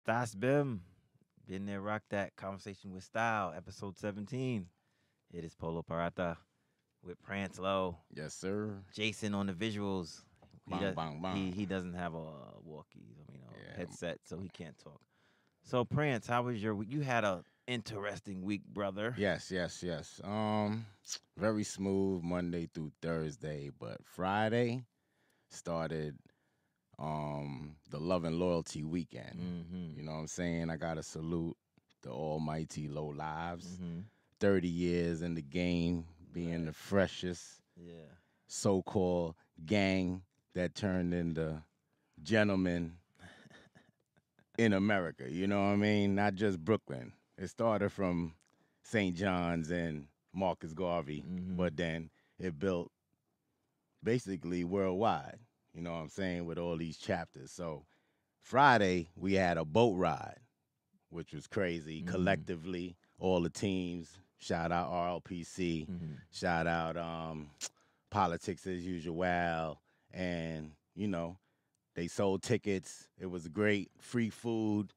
Stas Bim. Been there, rock that. Conversation with Style, episode 17. It is Polo Parata with Prance Low. Yes, sir. Jason on the visuals. Bang, bang, bang. He doesn't have a walkie, Yeah. headset, so he can't talk. So Prance, how was your week? You had a interesting week, brother. Yes. Very smooth Monday through Thursday, but Friday started the Love and Loyalty weekend. Mm-hmm. You know what I'm saying? I gotta salute the almighty Low Lives. Mm-hmm. 30 years in the game, being the freshest Yeah. so-called gang that turned into gentlemen in America. You know what I mean? Not just Brooklyn. It started from St. John's and Marcus Garvey, Mhm. but then it built basically worldwide. You know what I'm saying? With all these chapters. So Friday we had a boat ride, which was crazy. Mhm. Collectively, all the teams. Shout out RLPC. Mm-hmm. Shout out Politics as Usual. And, they sold tickets. It was great. Free food,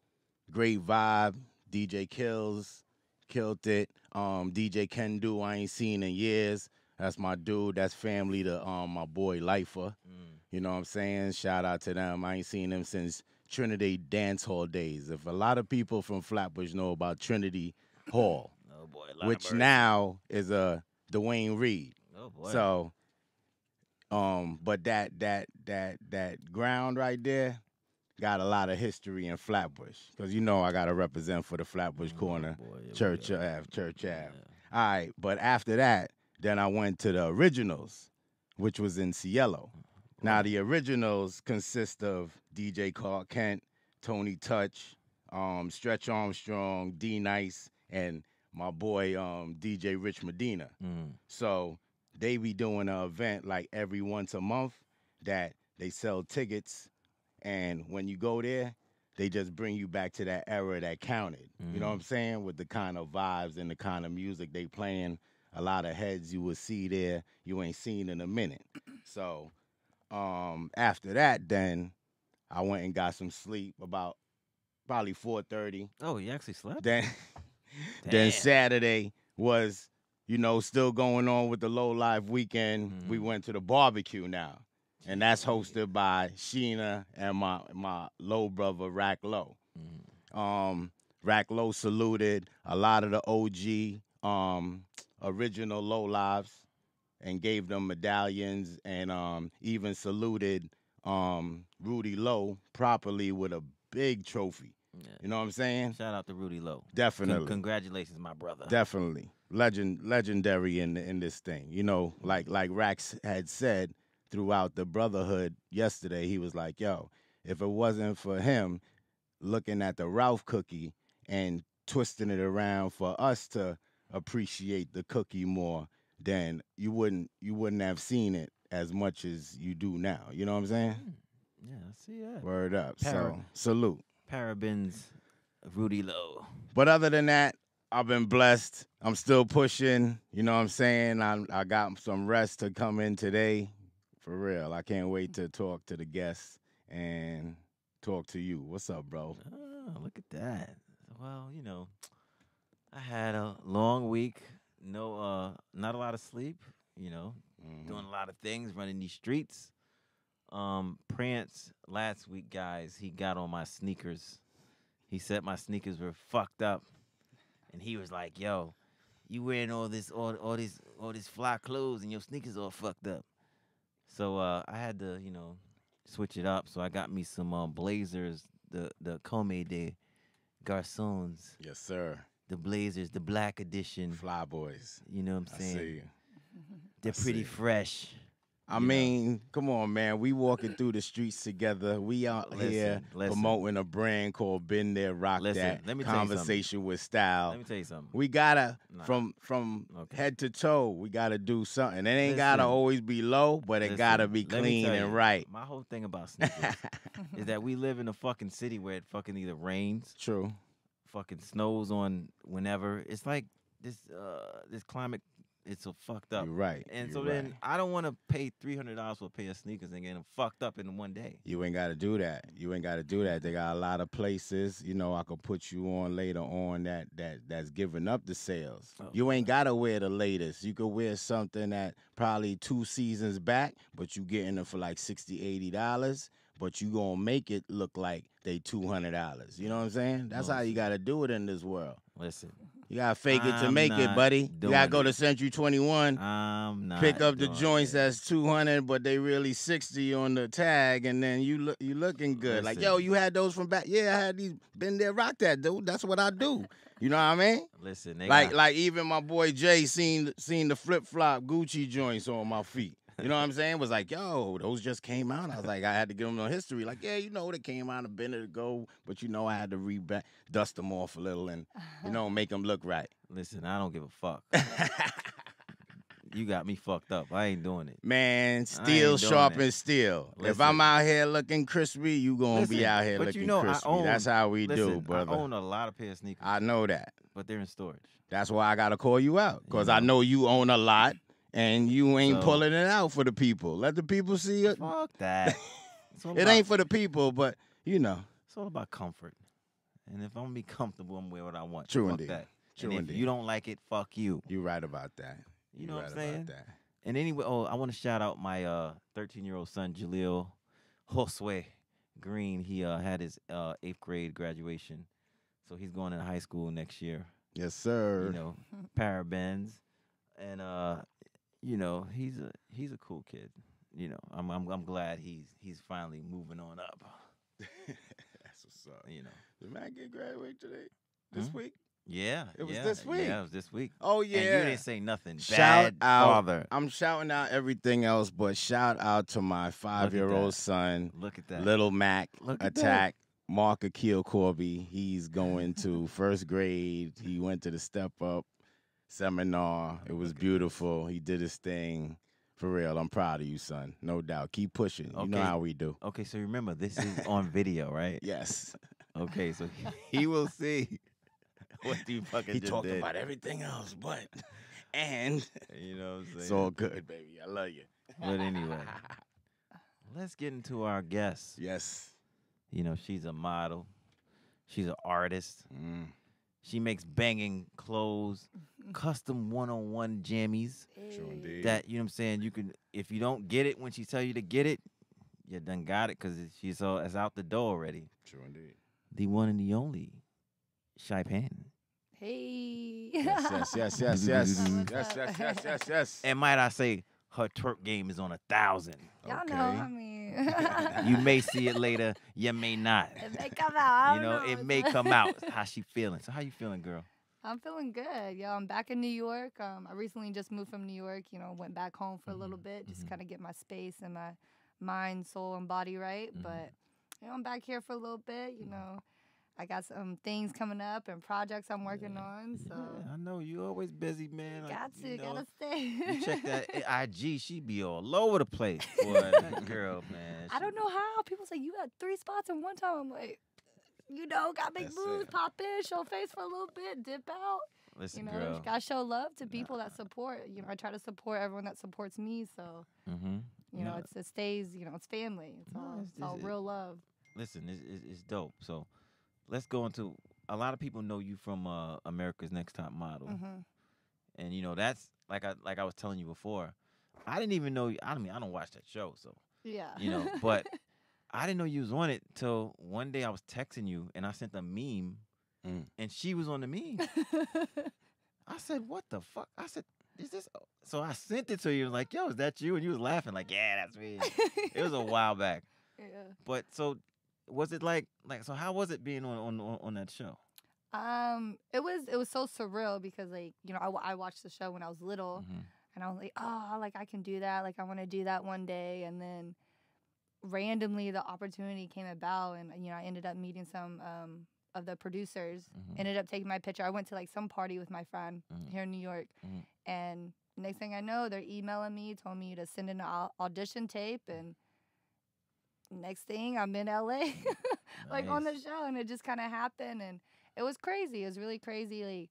great vibe. DJ Kills killed it. DJ Ken Do, I ain't seen in years. That's my dude. That's family to my boy Lifer. You know what I'm saying? Shout out to them. I ain't seen them since Trinity Dance Hall days. If a lot of people from Flatbush know about Trinity Hall, Oh boy, a lot which of mercy. now is a Dwayne Reed. Oh boy. So, but that ground right there got a lot of history in Flatbush, because I got to represent for the Flatbush corner, boy, here we Church go. Ave, Church Yeah. Ave. All right, but after that, then I went to the Originals, which was in Cielo. Now the Originals consist of DJ Clark Kent, Tony Touch, Stretch Armstrong, D Nice, and my boy DJ Rich Medina. Mm. So they be doing an event like every once a month that they sell tickets, and when you go there, they just bring you back to that era that counted. You know what I'm saying? With the kind of vibes and the kind of music they playing, a lot of heads you will see there you ain't seen in a minute. So after that, then I went and got some sleep about probably 4:30. Oh, you actually slept? Then Damn. then Saturday was, still going on with the Low Life weekend. We went to the barbecue now. And that's hosted by Sheena and my low brother, Rack Low. Rack Low saluted a lot of the OG original Low Lives and gave them medallions, and even saluted Rudy Lowe properly with a big trophy. Yeah. You know what I'm saying? Shout out to Rudy Lowe. Definitely. Congratulations, my brother. Definitely. Legendary in this thing. Like Rax had said throughout the brotherhood yesterday, he was like, yo, if it wasn't for him looking at the Ralph cookie and twisting it around for us to appreciate the cookie more, then you wouldn't have seen it as much as you do now. You know what I'm saying? Yeah, I see that. Word up. Para- So salute. Parabens, Rudy Lowe. But other than that, I've been blessed. I'm still pushing. You know what I'm saying? I got some rest to come in today. For real. I can't wait to talk to the guests and talk to you. What's up, bro? Oh, look at that. Well, I had a long week. No, not a lot of sleep. Doing a lot of things, running these streets. Prance last week, guys, he got on my sneakers. He said my sneakers were fucked up, and he was like, "Yo, you wearing all this fly clothes, and your sneakers all fucked up." So I had to, switch it up. So I got me some Blazers, the Comme des Garçons, Yes, sir. the Blazers, the black edition. Fly boys. You know what I'm I saying? see you. They're I pretty see. fresh. I mean, come on, man. We walking through the streets together. We out here Listen. promoting a brand called Been There, Rock Listen, That. let me tell you something. Conversation with Style. Let me tell you something. We gotta Nah. from Okay. head to toe. We gotta do something. It ain't gotta Listen. always be low, but it gotta be Let me clean tell and you, right. My whole thing about sneakers is that we live in a fucking city where it fucking either rains, True. fucking snows on whenever. It's like this climate it's so fucked up. You're right. And You're so right. then I don't want to pay $300 for a pair of sneakers and get them fucked up in one day. You ain't got to do that. You ain't got to do that. They got a lot of places, I could put you on later on that's giving up the sales. Oh, You ain't got to wear the latest. You could wear something that probably 2 seasons back, but you getting it for like $60, $80, but you going to make it look like they $200. You know what I'm saying? That's how you got to do it in this world. Listen. You got to fake it to I'm make it, not buddy. You doing got to go it. to Century 21. I'm not Pick up the doing joints it. that's 200, but they really 60 on the tag, and then you looking good. Like, Listen. yo, you had those from back. Yeah, I had these. Been there, rock that, dude. That's what I do. You know what I mean? Listen, they Like even my boy Jay seen the flip flop Gucci joints on my feet. You know what I'm saying? Was like, yo, those just came out. I was like, I had to give them no history. Like, yeah, they came out a minute ago, but I had to dust them off a little and make them look right. Listen, I don't give a fuck. You got me fucked up. I ain't doing it. Man, steel sharpens steel. Listen. If I'm out here looking crispy, you gonna be out here looking crispy. That's how we do, brother. I own a lot of pair of sneakers. I know that. But they're in storage. That's why I gotta call you out, because I know you own a lot and you ain't pulling it out for the people. Let the people see it. Fuck that. It ain't for the people, but It's all about comfort. And if I'm gonna be comfortable, I'm wear what I want. True fuck indeed. That. True and indeed. if you don't like it, fuck you. You're right about that. You know what I'm saying? About that. And anyway, I want to shout out my 13-year-old son, Jaleel Josue Green. He had his 8th grade graduation. So he's going into high school next year. Yes, sir. Parabens. And he's a cool kid. I'm glad he's finally moving on up. That's what's up. Did man get graduated today? This week? Yeah. It was this week? Yeah, it was this week. Oh, yeah. And you didn't say nothing. Shout Bad out. father. I'm shouting out everything else, but shout out to my 5-year-old son, Look at that. Little Mac Look at Attack, Mark Akil Corby. He's going to 1st grade. He went to the Step Up seminar. It was beautiful. He did his thing. For real, I'm proud of you, son. No doubt. Keep pushing. You know how we do. Okay, so remember, this is on video, right? Yes. Okay, so he will see what you fucking He just talked did. about everything else, but and You know what I'm saying? it's all good, baby. I love you. But anyway, let's get into our guest. Yes. She's a model. She's an artist. Mm. She makes banging clothes, custom one-on-one jammies. True indeed. That, you know what I'm saying, you can, if you don't get it when she tell you to get it, you done got it because it's out the door already. True indeed. The one and the only, Shy Pan. Hey. Yes. Yes. And might I say, her twerk game is on 1,000. Y'all Okay. know, I mean. You may see it later, you may not. It may come out. I don't know. It may come out. How she feeling? So how you feeling, girl? I'm feeling good. Yo, I'm back in New York. I recently just moved from New York. Went back home for a little bit, just kind of get my space and my mind, soul, and body right. But I'm back here for a little bit. I got some things coming up and projects I'm working on. So Yeah, I know you always busy, man. gotta stay. You check that IG, she be all over the place. Boy, that girl, man. I don't know how people say you had 3 spots in one time. I'm like, got big That's moves, it. pop in, show face for a little bit, dip out. Listen, You girl. gotta show love to people that support. I try to support everyone that supports me. So, No. it stays, it's family. It's all real love. Listen, it's dope. So let's go into, a lot of people know you from America's Next Top Model. And that's like I was telling you before. I didn't even know. I don't watch that show, so Yeah. But I didn't know you was on it till one day I was texting you and I sent a meme, and she was on the meme. I said, "What the fuck?" I said, "Is this?" So I sent it to you, like, "Yo, is that you?" And you was laughing, like, "Yeah, that's me." It was a while back, Yeah. but so was it like? So how was it being on that show? It was so surreal because I watched the show when I was little. And I was like, oh, like I can do that. Like I want to do that one day. And then randomly the opportunity came about, and I ended up meeting some of the producers. Ended up taking my picture. I went to like some party with my friend here in New York, and next thing I know, they're emailing me, told me to send in an audition tape, and next thing I'm in LA, like on the show, and it just kind of happened, and it was crazy. It was really crazy. Like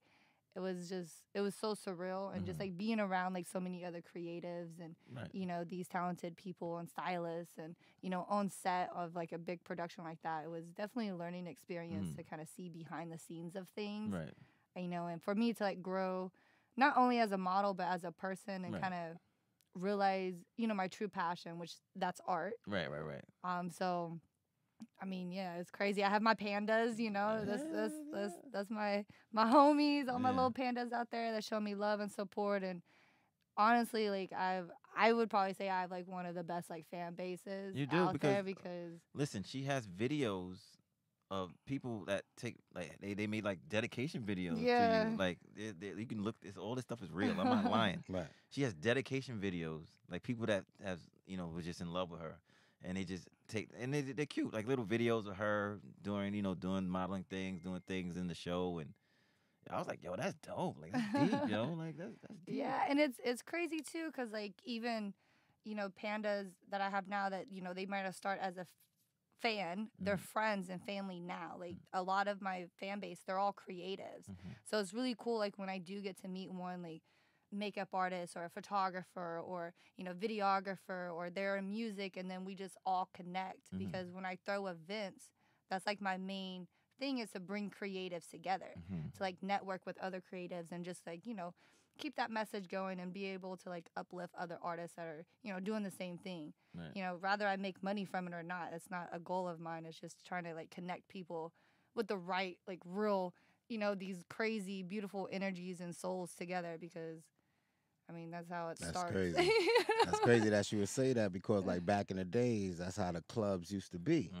it was so surreal, and just like being around like so many other creatives and Right. you know, these talented people and stylists, and you know, on set of like a big production like that, it was definitely a learning experience to kind of see behind the scenes of things. Right. You know, and for me to like grow not only as a model but as a person, and Right. kind of realize, you know, my true passion, which that's art. Right. So I mean, yeah, it's crazy. I have my pandas, you know. That's my homies, all my Yeah. little pandas out there that show me love and support. And honestly, like I would probably say I have like one of the best like fan bases You do, out there, because because listen, she has videos of people that take like they made like dedication videos to Yeah. you. Like you can look. All this stuff is real. I'm not lying. Right. She has dedication videos, like people that have was just in love with her, and they just take and they're cute, like little videos of her doing modeling things, doing things in the show, and I was like, yo, that's dope. Like that's deep, yo. Like that's deep. Yeah, and it's crazy too, because like even, you know, pandas that I have now that, you know, they might have started as a fan, they're friends and family now. Like a lot of my fan base, they're all creatives. So it's really cool, like when I do get to meet one like makeup artist or a photographer or, you know, videographer, or they're in music, and then we just all connect. Because when I throw events, that's like my main thing, is to bring creatives together, to like network with other creatives, and just like, you know, keep that message going and be able to like uplift other artists that are, you know, doing the same thing. Right. You know, rather I make money from it or not, it's not a goal of mine. It's just trying to like connect people with the right, like real, you know, these crazy beautiful energies and souls together, because I mean, that's how it That's starts. crazy. That's crazy that you would say that, because like back in the days, that's how the clubs used to be.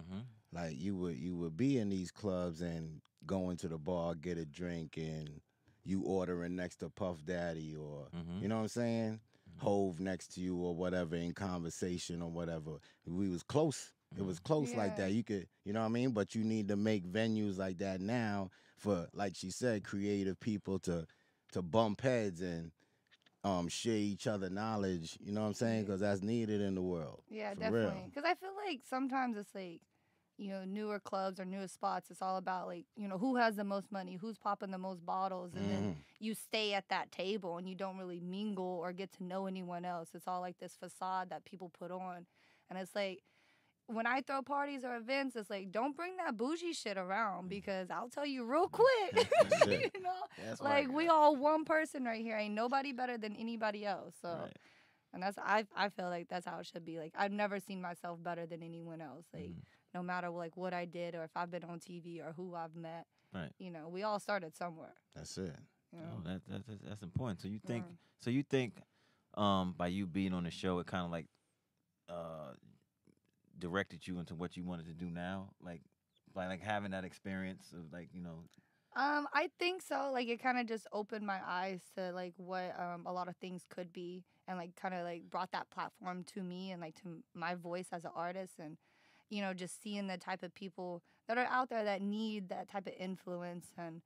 Like you would be in these clubs and go into the bar, get a drink, and you ordering next to Puff Daddy, or you know what I'm saying, Hove next to you or whatever, in conversation or whatever. We was close. It was close like Yeah. that. You could, you know what I mean? But you need to make venues like that now for, like she said, creative people to bump heads and share each other knowledge, you know what I'm saying? Because that's needed in the world. Yeah, for definitely. real. Because I feel like sometimes it's like, you know, newer clubs or newer spots, it's all about like, you know, who has the most money, who's popping the most bottles, and then you stay at that table and you don't really mingle or get to know anyone else. It's all like this facade that people put on. And it's like, when I throw parties or events, it's like, don't bring that bougie shit around, because I'll tell you real quick. That's it. You know, That's like right, we girl. all one person right here. Ain't nobody better than anybody else. So, Right. and that's I feel like that's how it should be. Like I've never seen myself better than anyone else. Like no matter like what I did, or if I've been on TV, or who I've met. Right. You know, we all started somewhere. That's it. You know? Oh, that's important. So you think by you being on the show, it kind of like directed you into what you wanted to do now, like by like having that experience of like I think so. Like it kind of just opened my eyes to like what a lot of things could be, and like kind of like brought that platform to me and like to my voice as an artist, and you know, just seeing the type of people that are out there that need that type of influence. And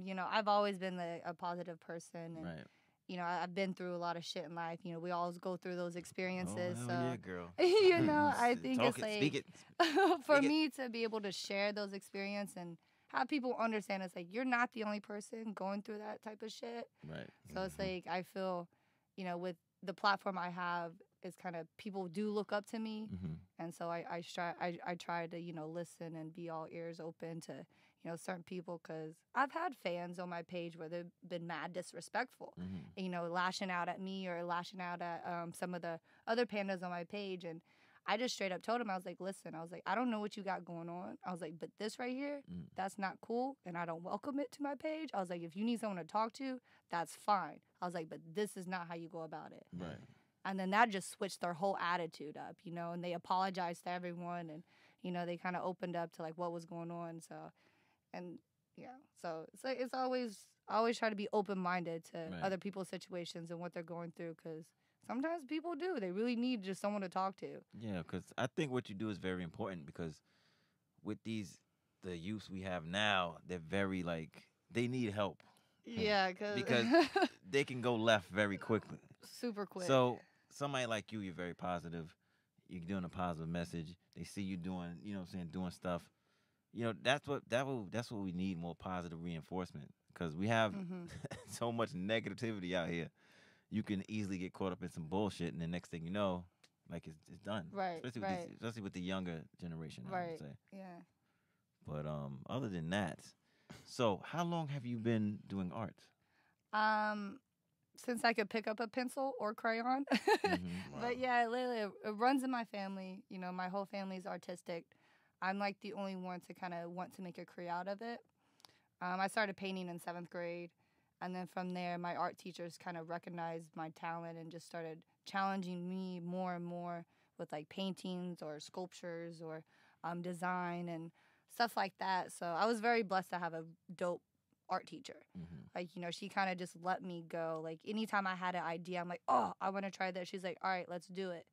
you know, I've always been a positive person, and right. you know, I've been through a lot of shit in life. You know, we always go through those experiences. Oh, so hell yeah, girl. you know, I think Talk it's it, like speak it. for Speak it. me to be able to share those experiences and have people understand, it's like you're not the only person going through that type of shit. Right. So it's like I feel, you know, with the platform I have, is kind of people do look up to me, and so I try to, you know, listen and be all ears open to, you know, certain people, because I've had fans on my page where they've been mad disrespectful, you know, lashing out at me or lashing out at some of the other pandas on my page. And I just straight up told him, I was like, listen, I was like, I don't know what you got going on. I was like, but this right here, that's not cool, and I don't welcome it to my page. I was like, if you need someone to talk to, that's fine. I was like, but this is not how you go about it. Right. And then that just switched their whole attitude up, you know, and they apologized to everyone, and, you know, they kind of opened up to like what was going on. So, and yeah, so it's like, it's always, I always try to be open-minded to Right. other people's situations and what they're going through, because sometimes people do. They really need just someone to talk to. Yeah, because I think what you do is very important, because with the youths we have now, they're very like, they need help Yeah, because they can go left very quickly. super quick. So somebody like you, you're very positive. You're doing a positive message. They see you doing, you know what I'm saying, doing stuff. You know, that's what we need, more positive reinforcement. because we have Mm-hmm. so much negativity out here. You can easily get caught up in some bullshit, and the next thing you know, like it's done. Right, right. Especially with the younger generation, I would Right. say. Yeah. But other than that, so how long have you been doing art? Since I could pick up a pencil or crayon. Wow. But yeah, literally, it runs in my family. You know, my whole family's artistic. I'm like the only one to kind of want to make a career out of it. I started painting in 7th grade. And then from there, my art teachers kind of recognized my talent and just started challenging me more and more with like paintings or sculptures or design and stuff like that. So I was very blessed to have a dope art teacher. Mm-hmm. Like, you know, she kind of just let me go. Like, anytime I had an idea, I'm like, oh, I want to try this. She's like, all right, let's do it.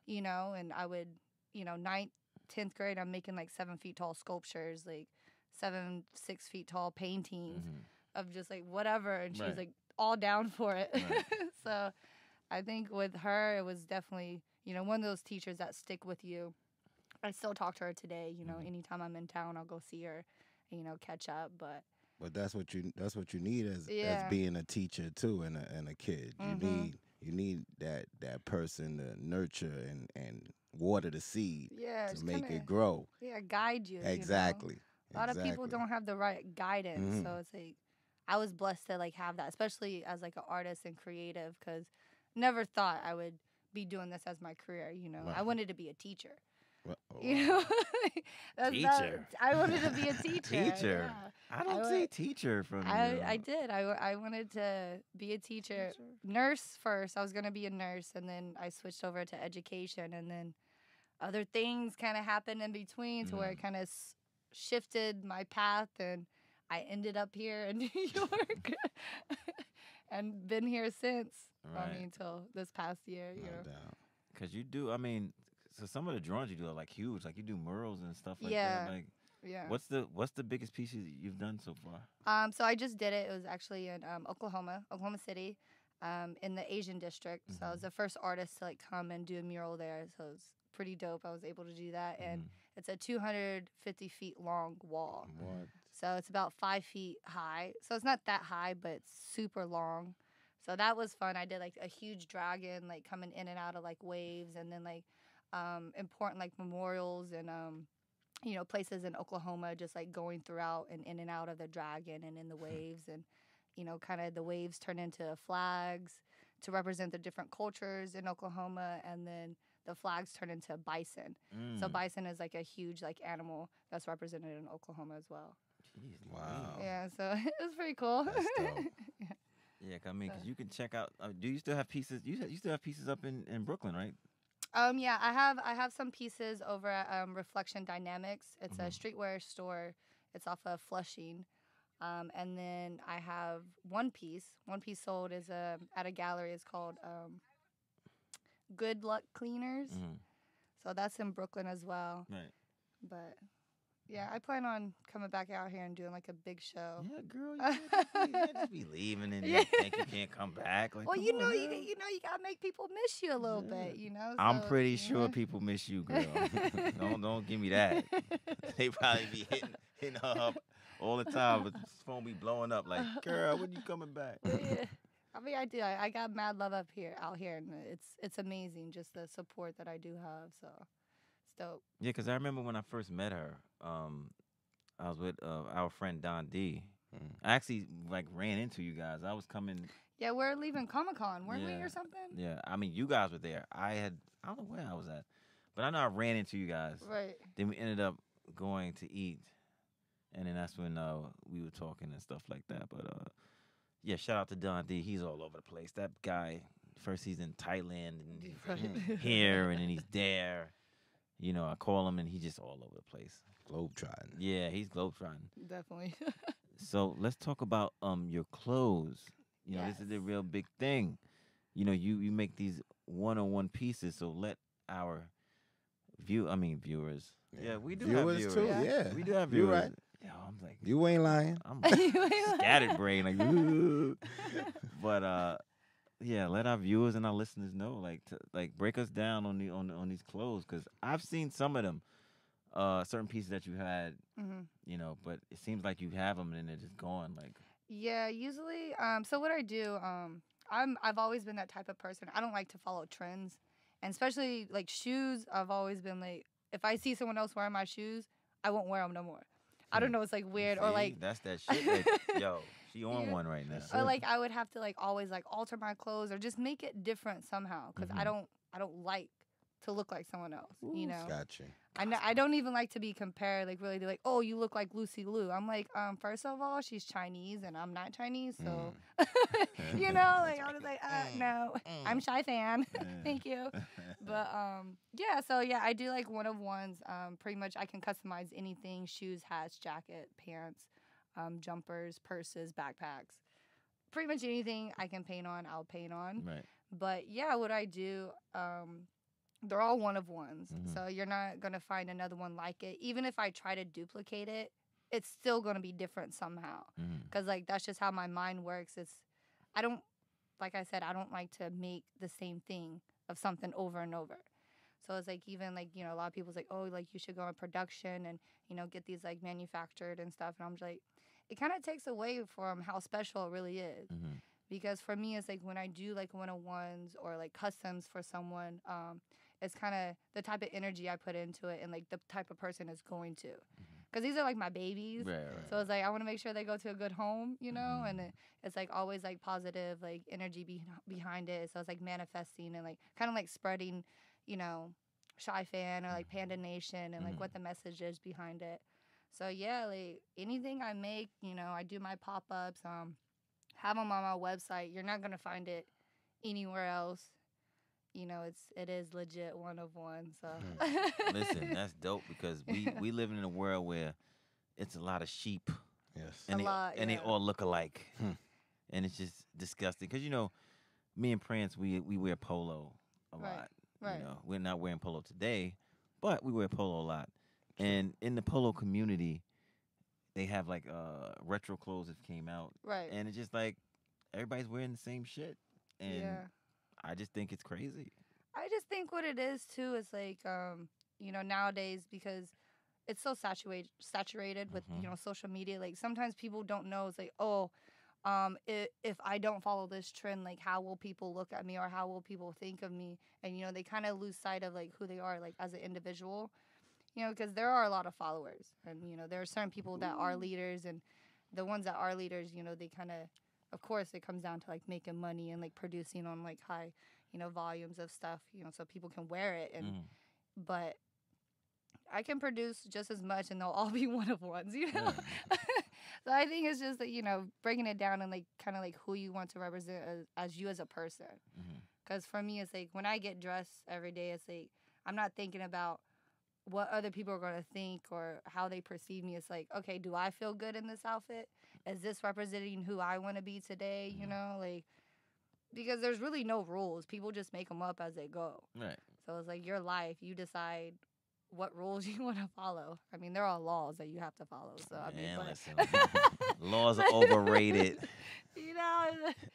You know, and I would, you know, 9th, 10th grade, I'm making like 7 feet tall sculptures, like 6 feet tall paintings of just like whatever. And she's Right. like all down for it. Right. So I think with her, it was definitely, you know, one of those teachers that stick with you. I still talk to her today. You know, anytime I'm in town, I'll go see her, and, you know, catch up. But that's what you need as Yeah. being a teacher too and a kid. You need that person to nurture and water the seed yeah, to just make kinda, it grow. yeah, guide you. You know? Exactly. A lot of people don't have the right guidance, Mhm. so it's like I was blessed to like have that, especially as like an artist and creative, because never thought I would be doing this as my career. You know, Wow. I wanted to be a teacher. Well, You know, Teacher. I wanted to be a teacher. Teacher. Yeah. I don't I see wa- teacher from you. I did. I wanted to be a teacher. Nurse first. I was gonna be a nurse, and then I switched over to education, and then other things kind of happened in between to where it kind of shifted my path, and I ended up here in New York, and been here since. Right. I mean, till this past year. You no know. doubt. Because you do, I mean, so some of the drawings you do are like huge. Like you do murals and stuff like Yeah. that. Like, Yeah. what's the biggest piece you've done so far? So I just did it. It was actually in Oklahoma City, in the Asian district. So I was the first artist to like come and do a mural there. So it was pretty dope. I was able to do that, and it's a 250 feet long wall. What? So it's about 5 feet high. So it's not that high, but it's super long. So that was fun. I did like a huge dragon, like coming in and out of like waves, and then like important like memorials and you know, places in Oklahoma, just like going throughout and in and out of the dragon and in the waves, and you know, kind of the waves turn into flags to represent the different cultures in Oklahoma, and then the flags turn into bison. So bison is like a huge like animal that's represented in Oklahoma as well. Jeez, Wow. Yeah, so it was pretty cool. That's dope. Yeah, I mean, because you can check out. Do you still have pieces? You still have pieces up in Brooklyn, right? Yeah, I have some pieces over at Reflection Dynamics. It's a streetwear store. It's off of Flushing. And then I have one piece. One piece sold is at a gallery. It's called Good Luck Cleaners. So that's in Brooklyn as well. Right. But yeah, I plan on coming back out here and doing like a big show. Yeah, girl, you can't just be leaving and you think you can't come back. Like, Well, come you on, know, girl. you gotta make people miss you a little bit, you know. I'm so, pretty you sure know. people miss you, girl. don't give me that. They probably be hitting her up all the time, but the phone be blowing up. Like, girl, when you coming back? Yeah. I mean, I do. I got mad love out here, and it's amazing just the support that I do have. So it's dope. Yeah, because I remember when I first met her, I was with our friend Don D. I actually like ran into you guys. I was coming. Yeah, we're leaving Comic-Con, weren't we, Yeah. or something? Yeah, I mean, you guys were there. I don't know where I was at, but I know I ran into you guys. Right. Then we ended up going to eat, and then that's when we were talking and stuff like that. But yeah, shout out to Don D. He's all over the place. That guy, first he's in Thailand and he's Right. here, and then he's there. You know, I call him, and he's just all over the place. Globetrotting. Yeah, he's globetrotting. Definitely. So let's talk about your clothes. You know, this is a Yes. real big thing. You know, you make these one-on-one pieces, so let our viewers. Yeah, we do have viewers. too. Yeah. Yeah, We do have You viewers. right. Yeah, I'm like, You ain't lying. I'm scattered brain, like, ooh. But yeah, let our viewers and our listeners know, like break us down on these clothes, because I've seen some of them, certain pieces that you had, Mhm. you know, but it seems like you have them and they're just gone. Like, Yeah, usually. So what I do, I've always been that type of person. I don't like to follow trends, and especially like shoes. I've always been like, if I see someone else wearing my shoes, I won't wear them no more. I don't know. It's like weird, or like that's that shit. That, yo, she on Yeah. one right now. or like I would have to like always like alter my clothes or just make it different somehow because Mhm. I don't like to look like someone else. You know. Gotcha. I don't even like to be compared. Like really, they're like, oh, you look like Lucy Liu. I'm like, first of all, she's Chinese and I'm not Chinese, so you know, like I was like, no, I'm shy fan. Thank you. But yeah, so yeah, I do like one of ones. Pretty much, I can customize anything: shoes, hats, jacket, pants, jumpers, purses, backpacks. Pretty much anything I can paint on, I'll paint on. Right. But yeah, what I do, they're all one of ones. Mhm. So you're not going to find another one like it. Even if I try to duplicate it, it's still going to be different somehow. Mhm. Because, like, that's just how my mind works. I don't, like I said, I don't like to make the same thing of something over and over. So it's like, even like, you know, a lot of people's like, oh, like you should go in production and, you know, get these like manufactured and stuff. And I'm just like, it kind of takes away from how special it really is. Mhm. Because for me, it's like when I do like one-on-ones or like customs for someone, it's kind of the type of energy I put into it and like the type of person it's going to. Because these are like my babies. Right. So it's like I want to make sure they go to a good home, you know, Mhm. and it's like always like positive like energy behind it. So it's like manifesting and like kind of like spreading, you know, Shy Fan or like Panda Nation and like Mhm. what the message is behind it. So yeah, like anything I make, you know, I do my pop-ups, have them on my website. You're not gonna find it anywhere else. You know, it is legit one of one. So Listen, that's dope because we living in a world where it's a lot of sheep Yes. and A lot, they yeah. all look alike, Hmm. and it's just disgusting. Because you know, me and Prince, we wear polo a Right, lot. right. You know, we're not wearing polo today, but we wear polo a lot. And in the polo community, they have like retro clothes that came out, right. and it's just like everybody's wearing the same shit, and Yeah. I just think it's crazy. I just think what it is too is like you know, nowadays because it's so saturated with, Mhm. you know, social media, like sometimes people don't know. It's like, oh, if I don't follow this trend, like how will people look at me or how will people think of me? And you know, they kind of lose sight of like who they are like as an individual. You know, because there are a lot of followers, and you know, there are certain people that are leaders, and the ones that are leaders, you know, they kind of course, it comes down to like making money and like producing on like high, you know, volumes of stuff, you know, so people can wear it, and Mhm. but I can produce just as much, and they'll all be one of ones, you know. So I think it's just that, you know, breaking it down and like kind of like who you want to represent as you as a person. Mhm. Because for me, it's like when I get dressed every day, it's like I'm not thinking about what other people are going to think or how they perceive me. It's like, okay, do I feel good in this outfit? Is this representing who I want to be today? You know, like, because there's really no rules. People just make them up as they go. Right. So it's like your life. You decide what rules you want to follow. I mean, there are laws that you have to follow. So, I mean, Man, but, listen, laws are overrated. you know,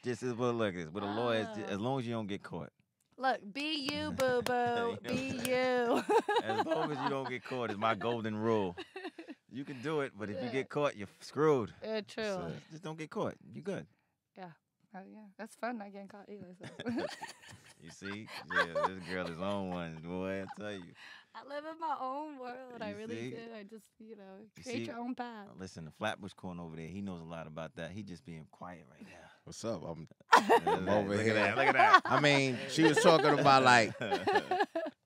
Just as well, look, with a lawyer, as long as you don't get caught. look, be you, boo boo. Be you. As long as you don't get caught is my golden rule. You can do it, but if you Yeah. get caught, you're screwed. Yeah, true. So just don't get caught. You good. Oh, yeah, that's fun. Not getting caught either. So. You see? Yeah, this girl is on one, boy. I tell you. I live in my own world. I You really see? do. I just, you know, You create see? your own path. Listen, the Flatbush corner over there, he knows a lot about that. He just being quiet right now. What's up? I'm Over over look here. At that, look at that. I mean, she was talking about like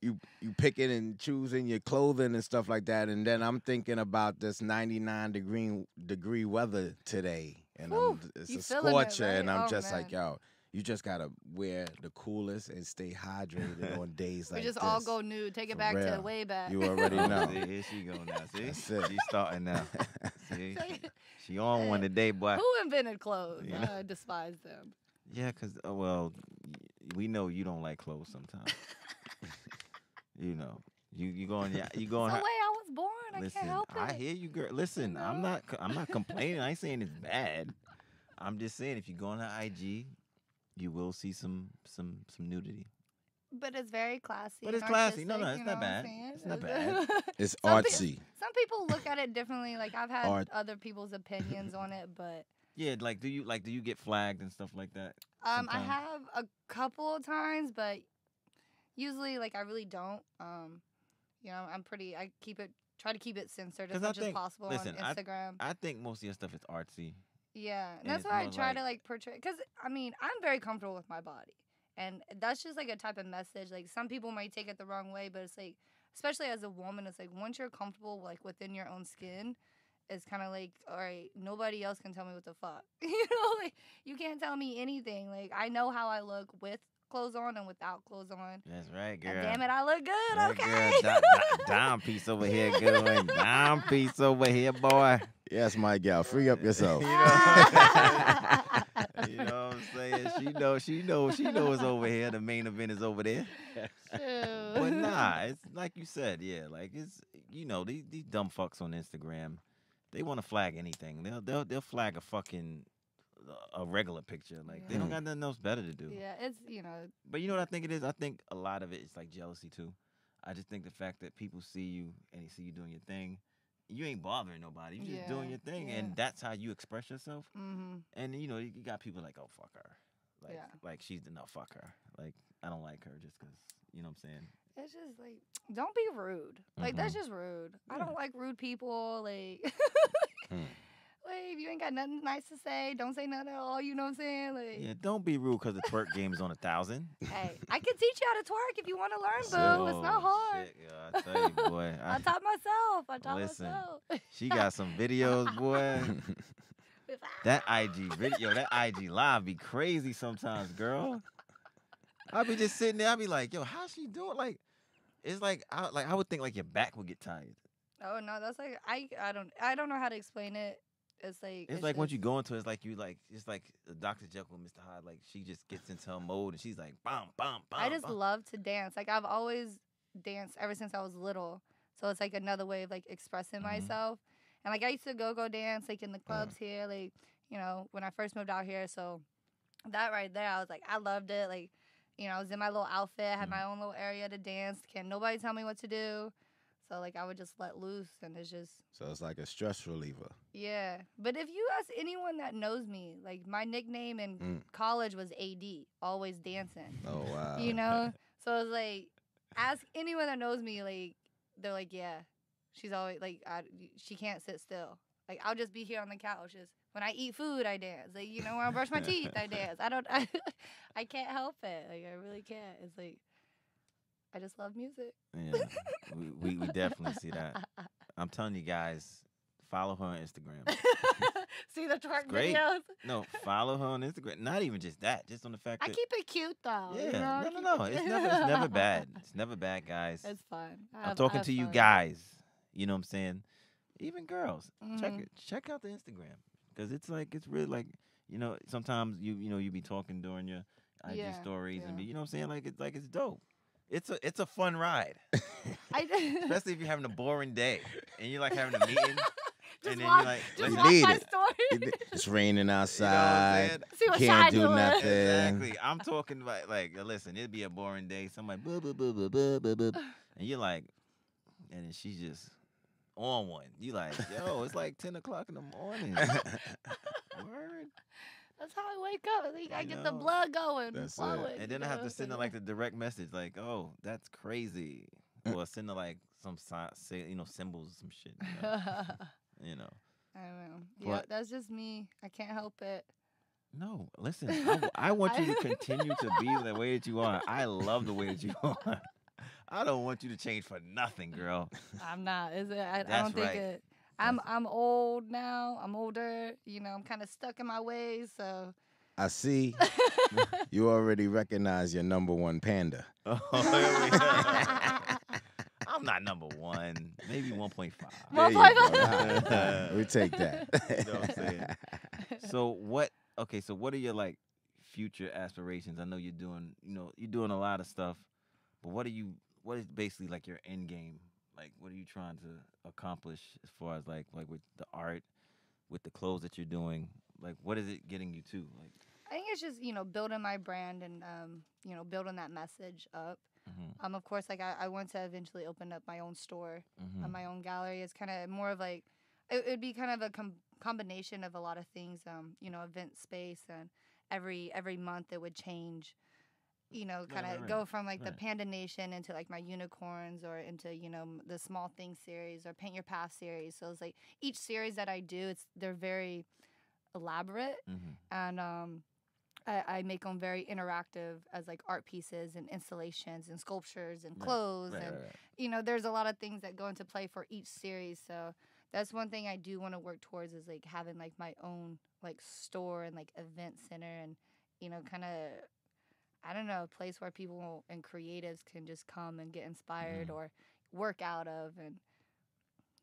you picking and choosing your clothing and stuff like that, and then I'm thinking about this 99-degree weather today, and Whew, it's you a feeling it, scorcher, and right? I'm Oh, just like, man. yo, you just gotta wear the coolest and stay hydrated on days We like just this. all go nude. Take it For back to real. way back. You already Oh, know. see, here she go now. See? That's it. She's starting now. See? So, She on one today, boy. who invented clothes? Yeah. I despise them. Yeah, because, well, we know you don't like clothes sometimes. You know. You going, you It's the going. way I was born. I Listen, can't help it. I hear you, girl. Listen, I'm know? not complaining. I ain't saying it's bad. I'm just saying if you go on her IG, you will see some nudity. But it's very classy. But it's and classy. No, artistic, it's you not know what I'm bad. saying? It's not bad. It's Some artsy. Some people look at it differently. Like I've had Art. other people's opinions on it, but Yeah, like do you get flagged and stuff like that? I sometimes? have a couple of times, but usually, like, I really don't. I try to keep it censored as Because I much as think, possible listen, on Instagram. I think most of your stuff is artsy, Yeah, and and that's it's why I more try like, to like portray. Because I mean, I'm very comfortable with my body, and that's just like a type of message. Like some people might take it the wrong way, but it's like, especially as a woman, it's like once you're comfortable like within your own skin, it's kind of like, all right, nobody else can tell me what the fuck. Like you can't tell me anything. Like I know how I look with clothes on and without clothes on. that's right, girl. And damn it, I look good. That Okay. girl, dime piece over here, good. Dime piece over here, boy. Yes, my gal, free up yourself. You know what I'm saying? She knows over here. The main event is over there. But nah, it's like you said, yeah. Like it's these dumb fucks on Instagram, they want to flag anything. They'll flag a regular picture. Like they don't got nothing else better to do. Yeah, it's But you know what I think it is? I think a lot of it is like jealousy too. I just think the fact that people see you and they see you doing your thing, you ain't bothering nobody. You just doing your thing, and that's how you express yourself. Mm-hmm. And you got people like, oh fuck her, like she's no fuck her. Like I don't like her just because you know what I'm saying. It's just like, don't be rude. Like that's just rude. I don't like rude people. Like, like if you ain't got nothing nice to say, don't say nothing at all. You know what I'm saying? Like, Yeah, don't be rude because the twerk game is on 1,000. hey, I can teach you how to twerk if you want to learn, boo. It's not hard. Shit, yeah, I tell you, boy. I taught myself. Listen, myself. She got some videos, boy. That IG video, that IG live be crazy sometimes, girl. I be just sitting there. I be like, yo, how's she doing? Like, it's like I would think like your back would get tired. Oh no, that's like I don't know how to explain it. It's like Once you go into it, it's like it's like Dr. Jekyll and Mr. Hyde. Like she just gets into her mode and she's like, bam, bam, bam. I just bam. love to dance. Like I've always danced ever since I was little. So it's like another way of like expressing myself. And like I used to go dance like in the clubs here, like, when I first moved out here. So that right there, I was like, I loved it. Like, I was in my little outfit, I had my own little area to dance. Can't nobody tell me what to do. So like I would just let loose, and it's just. So it's like a stress reliever. Yeah, but if you ask anyone that knows me, like my nickname in college was AD, always dancing. Oh wow. So it's like, ask anyone that knows me, like they're like, yeah, she's always like, she can't sit still. Like I'll just be here on the couch. Just when I eat food, I dance. Like when I brush my teeth, I dance. I can't help it. Like I really can't. It's like. I just love music. Yeah, we definitely see that. I'm telling you guys, follow her on Instagram. See the twerk great. videos? No, follow her on Instagram. Not even just that, just on the fact that I keep it cute though. Yeah, no. It's never bad. It's never bad, guys. It's fun. I'm talking to you guys. You know what I'm saying? Even girls, check out the Instagram because it's really like sometimes you be talking during your IG stories and you know what I'm saying it's dope. It's a fun ride, especially if you're having a boring day and you're like having a meeting, and then you're like, just you need my it. story. It's raining You outside. know See what Can't Shy do doing. nothing. Exactly. I'm talking about listen, it'd be a boring day. Somebody boo boo boo boo boo boo boo, and you're like, and then she's just on one. You like, yo, it's like 10 o'clock in the morning. Word. That's how I wake up. I think I get the blood going, That's flowing. And then I have to send her like the direct message, like, "Oh, that's crazy," or send her like some symbols, some shit. You know. I don't know. Yeah, that's just me. I can't help it. No, listen. I want you to continue to be the way that you are. I love the way that you are. I don't want you to change for nothing, girl. I'm not. I don't think it. I'm old now. I'm older. I'm kind of stuck in my ways. So I see. You already recognize your number one panda. I'm not number one. Maybe 1.5. There you go. We take that. You know what I'm saying? So what are your future aspirations? I know you're doing a lot of stuff, but what is basically like your end game? Like, what are you trying to accomplish as far as like with the art, with the clothes that you're doing? Like, what is it getting you to? Like, I think it's just building my brand and building that message up. Of course, like I want to eventually open up my own store, my own gallery. It's kind of more of like it would be kind of a combination of a lot of things. Event space, and every month it would change. Kind of go from like the Panda Nation into like my unicorns, or into the Small Things series or Paint Your Path series. So it's like each series that I do, they're very elaborate, and I make them very interactive as like art pieces and installations and sculptures and clothes, and there's a lot of things that go into play for each series. So that's one thing I do want to work towards, is like having like my own like store and like event center, and kind of, I don't know, a place where people and creatives can just come and get inspired or work out of. And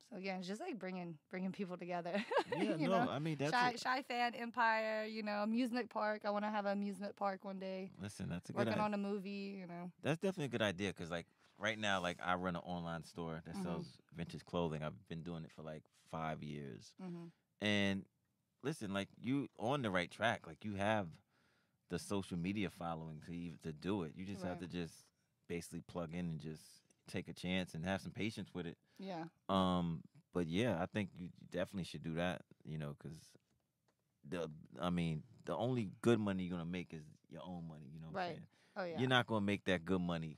so again, it's just like bringing people together. Yeah, I mean, that's Shy Fan Empire, amusement park. I want to have an amusement park one day. Listen, that's a good idea. Working on a movie, That's definitely a good idea, because like right now, like I run an online store that sells vintage clothing. I've been doing it for like 5 years. And listen, like you on the right track. Like you have the social media following to do it. You just have to just basically plug in and just take a chance and have some patience with it. Yeah. But yeah, I think you definitely should do that, because the only good money you're gonna make is your own money, you know what I'm saying? Oh yeah. You're not gonna make that good money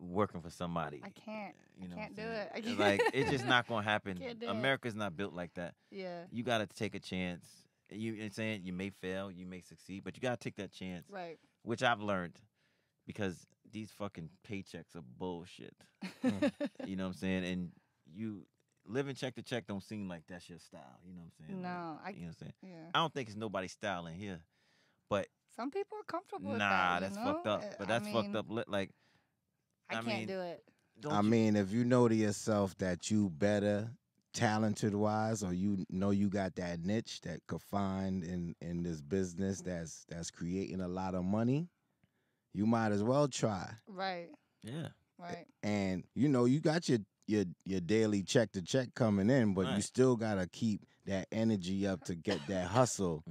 working for somebody. I can't. You know I can't do it. it. It's like, it's just not gonna happen. Can't do it. America's not built like that. Yeah. You gotta take a chance. You're saying you may fail, you may succeed, but you gotta take that chance. Right. Which I've learned, because these fucking paychecks are bullshit. You know what I'm saying? And you living check to check don't seem like that's your style. You know what I'm saying? No, you know what I'm saying? Yeah. I don't think it's nobody's style in here, but some people are comfortable with nah, that. that's fucked up. But that's fucked up. Like, I can't do it. I mean, if you know to yourself that you better talented wise, or you got that niche that could find in this business that's creating a lot of money, you might as well try. Right. Yeah. Right. And you got your daily check to check coming in, but you still gotta keep that energy up to get that hustle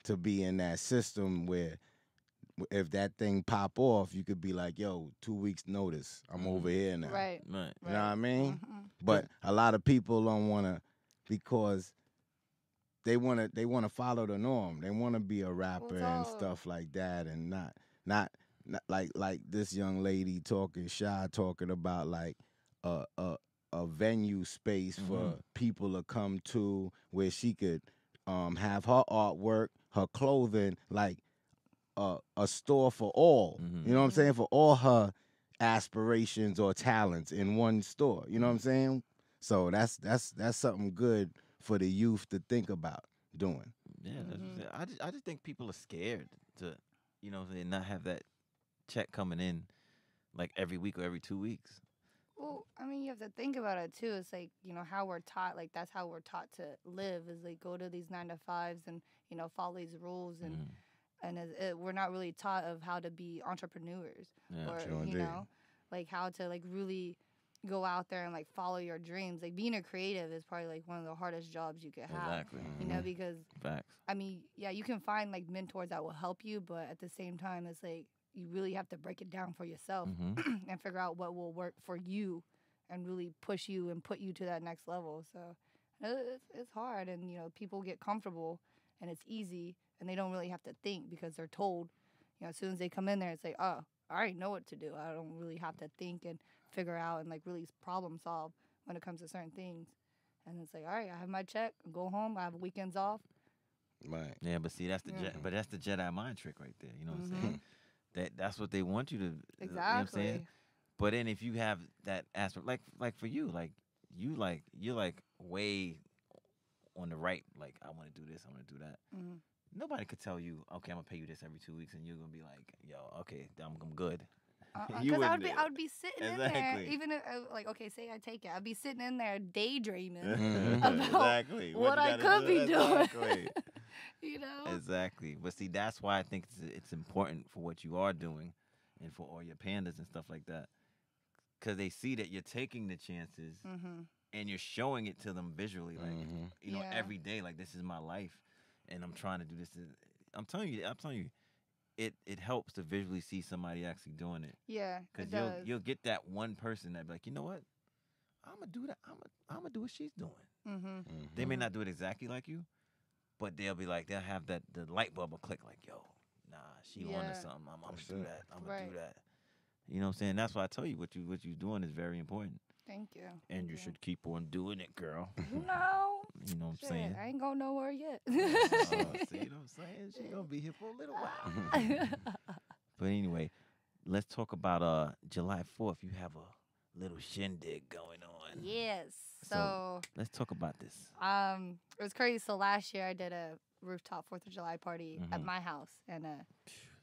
to be in that system where if that thing pop off, you could be like, yo, 2 weeks notice, I'm over here now. Right. Right. You know what I mean? But a lot of people don't want to, because they want to follow the norm. They want to be a rapper and stuff like that, and not like this young lady talking about like a venue space for people to come to, where she could have her artwork, her clothing, like a store for all. You know what I'm saying? For all her aspirations or talents in one store. You know what I'm saying? So that's something good for the youth to think about doing. Yeah, I just think people are scared to, they not have that check coming in like every week or every 2 weeks. Well, I mean, you have to think about it too. It's like, how we're taught, like that's how we're taught to live, is like go to these 9-to-5s and, follow these rules, and we're not really taught of how to be entrepreneurs, or like how to like really go out there and like follow your dreams. Like being a creative is probably like one of the hardest jobs you could have. Exactly. Because Facts. I mean, yeah, you can find like mentors that will help you, but at the same time, it's like you really have to break it down for yourself and figure out what will work for you and really push you and put you to that next level. So it's hard, and people get comfortable and it's easy, and they don't really have to think because they're told. As soon as they come in there, it's like, oh, I already know what to do. I don't really have to think and figure out and like really problem solve when it comes to certain things. And it's like, all right, I have my check, go home, I have weekends off. Right. Yeah, but see, that's the Jedi mind trick right there. You know what I'm saying? That's what they want you to. Exactly. You know what I'm saying? But then if you have that aspect, like for you, you're like way on the right. Like, I want to do this, I want to do that. Nobody could tell you, okay, I'm gonna pay you this every 2 weeks, and you're gonna be like, yo, okay, I'm good. Because I would be sitting in there, even if, like, okay, say I take it, I'd be sitting in there daydreaming about what I could be doing. Exactly. But see, that's why I think it's important for what you are doing, and for all your pandas and stuff like that, because they see that you're taking the chances and you're showing it to them visually, like every day, like, this is my life, and I'm trying to do this. I'm telling you, it helps to visually see somebody actually doing it. Yeah, because you'll get that one person that be like, you know what, I'm gonna do that. I'm gonna do what she's doing. Mm-hmm. They may not do it exactly like you, but they'll have the light bulb will click like, yo, nah, she onto Yeah. something. I'm gonna That's do it. that. I'm gonna Right. do that. You know what I'm saying? That's why I tell you what you doing is very important, Thank you. and you should keep on doing it, girl. No. You know what I'm Shit, saying? I ain't going nowhere yet. See what I'm saying? She gonna be here for a little while. But anyway, let's talk about July 4th. You have a little shindig going on. Yes. So- So, Let's talk about this. it was crazy. So last year I did a rooftop 4th of July party at Mhm. my house, and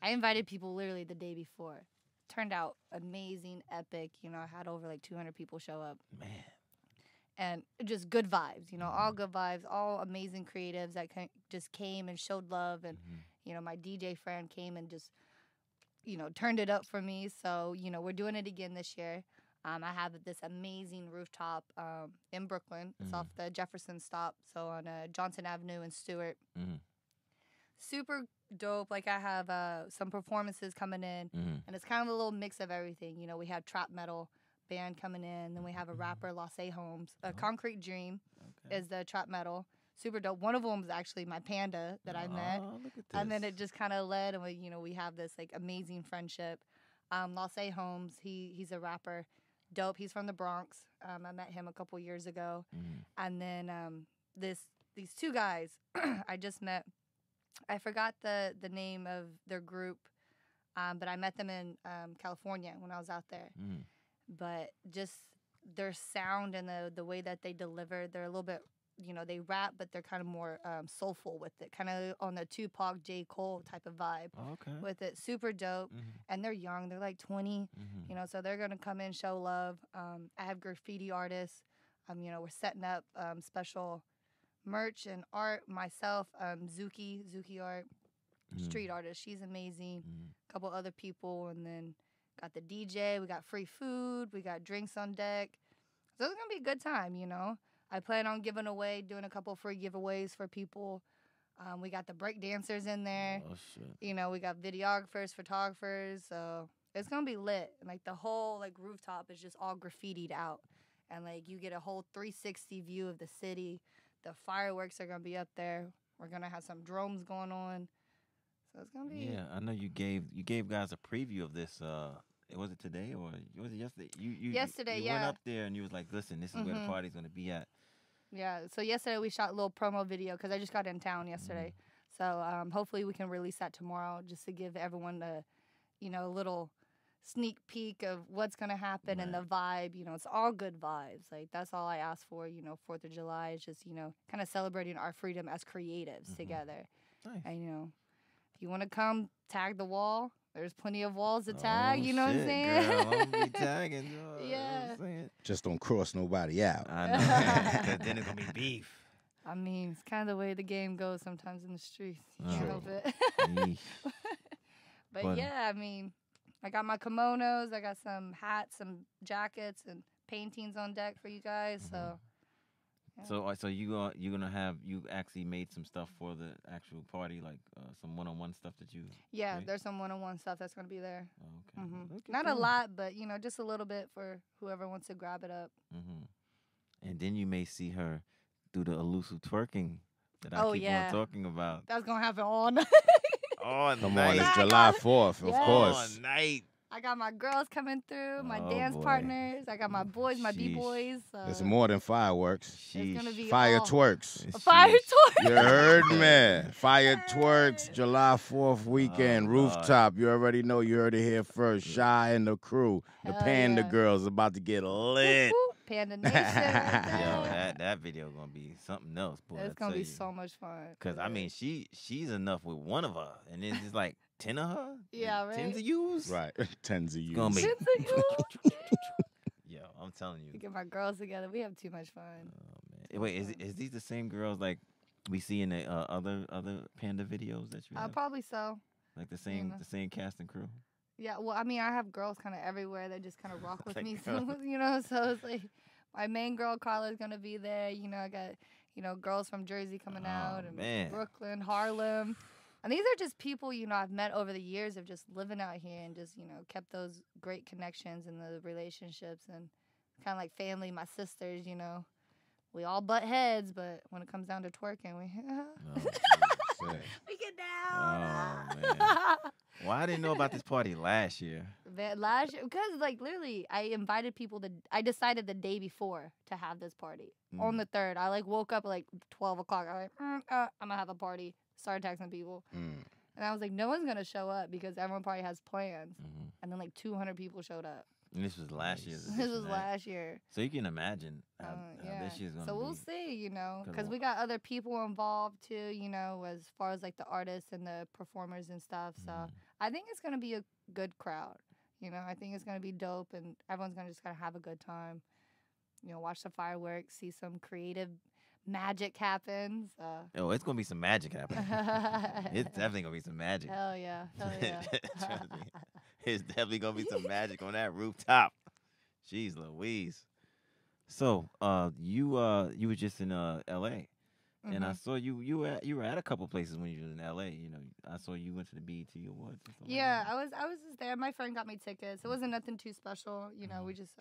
I invited people literally the day before. Turned out amazing, epic. You know, I had over like 200 people show up, Man. and just good vibes. You know, all good vibes, all amazing creatives that just came and showed love, and Mhm. you know, my DJ friend came and just, you know, turned it up for me. So, you know, we're doing it again this year. I have this amazing rooftop in Brooklyn. It's off the Jefferson stop, so on Johnson Avenue and Stewart. Mhm. Super dope. Like, I have some performances coming in, Mhm. and it's kind of a little mix of everything. You know, we have trap metal band coming in, then we have a rapper, Lasse Holmes. Concrete Dream Okay. is the trap metal. Super dope. One of them is actually my panda that I met. Oh, look at this. And then it just kind of led, and we have this like amazing friendship. Lasse Holmes, he's a rapper, dope. He's from the Bronx. I met him a couple years ago, Mhm. and then these two guys I just met. I forgot the name of their group, but I met them in California when I was out there. Mhm. But just their sound and the way that they deliver, they're a little bit, you know, they rap, but they're kind of more soulful with it, kind of on the Tupac, J. Cole type of vibe Okay. with it. Super dope. Mhm. And they're young. They're like 20, Mhm. you know, so they're going to come in, show love. I have graffiti artists. You know, we're setting up special merch and art. Myself, Zuki Art, Mhm. street artist. She's amazing. Mhm. A couple other people, and then got the DJ. We got free food. We got drinks on deck. So it's gonna be a good time, you know. I plan on doing a couple free giveaways for people. We got the break dancers in there. Oh shit. You know, we got videographers, photographers. So it's gonna be lit. And like the whole like rooftop is just all graffitied out, and like you get a whole 360 view of the city. The fireworks are gonna be up there. We're gonna have some drones going on. So it's gonna be. Yeah, I know you gave guys a preview of this. Was it today or was it yesterday? Yesterday, you went yeah. up there and you was like, listen, this is where the Mhm. party's gonna be at. Yeah, so yesterday we shot a little promo video because I just got in town yesterday. So hopefully we can release that tomorrow just to give everyone a little sneak peek of what's going to happen and the vibe. You know, it's all good vibes. Like, that's all I ask for, 4th of July is just, kind of celebrating our freedom as creatives together. Nice. And, if you want to come, tag the wall. There's plenty of walls to tag, Oh, you know what I'm shit, saying? Girl, I'm gonna be tagging. You know what Yeah. I'm saying? Just don't cross nobody out. I know. 'Cause then it's gonna be beef. I mean, it's kind of the way the game goes sometimes in the streets. You can't True. help it. Yeesh. But But- yeah, I mean, I got my kimonos, I got some hats, some jackets, and paintings on deck for you guys. So, yeah. So you actually made some stuff for the actual party, like some one-on-one stuff that you. Yeah, create? there's some one-on-one stuff that's gonna be there. Oh, okay. Look at Not a that. lot, but just a little bit for whoever wants to grab it up. And then you may see her do the elusive twerking that I Oh, keep yeah. on talking about. That's gonna happen all night. All Come night. on, it's I July got it. 4th, of Yes. course. All night. I got my girls coming through, my Oh, dance boy. partners. I got my boys, my Sheesh. b-boys. So It's more than fireworks. it's gonna Sheesh. be Fire all- twerks. A fire Sheesh. tour. You heard me. Fire twerks, July 4th weekend, Oh, rooftop. You already know. You heard it here first. Shy and the crew. The Hell Panda yeah. Girls about to get lit. Whoop, whoop. Panda Nation. right Yo, there. that video gonna be something else, boy. It's gonna be so much fun. Cause I mean, she's enough with one of her, and then it's like 10 of her. Yeah, and right. 10 of yous. Right. Tens of you. Gonna be- It's a you. Yo, I'm telling you. Get my girls together. We have too much fun. Oh, man. Wait, is these the same girls like we see in the other Panda videos that you have? Probably so. Like the know. same cast and crew. Yeah, well, I mean, I have girls kind of everywhere that just kind of rock with Like me, girls. so it's like my main girl Carla's gonna be there. I got girls from Jersey coming Oh, out and man. Brooklyn, Harlem, and these are just people I've met over the years of just living out here and just kept those great connections and the relationships and kind of like family. My sisters, we all butt heads, but when it comes down to twerking, we Oh, Shit. we get down. Oh, man. Well, I didn't know about this party last year. Man, last year, because like literally, I invited people to. I decided the day before to have this party on the 3rd. I like woke up at like 12 o'clock. I'm like, I'm gonna have a party. Started texting people, and I was like, no one's gonna show up because everyone probably has plans. And then like 200 people showed up. And this was last year's. This was last year. So you can imagine how this year's gonna be. So we'll see, you know, 'Cause because we got other people involved too, you know, as far as like the artists and the performers and stuff. So I think it's gonna be a good crowd. You know, I think it's gonna be dope, and everyone's gonna just have a good time. You know, watch the fireworks, see some creative magic happen. Oh, it's gonna be some magic happening. It's definitely gonna be some magic. Hell yeah, hell yeah. Trust me. It's definitely gonna be some magic on that rooftop. Jeez Louise. So, you were just in L.A. and I saw you were at a couple places when you were in L.A. You know, I saw you went to the BET Awards. Or something Yeah, like that. I was just there. My friend got me tickets. It wasn't nothing too special. You know, we just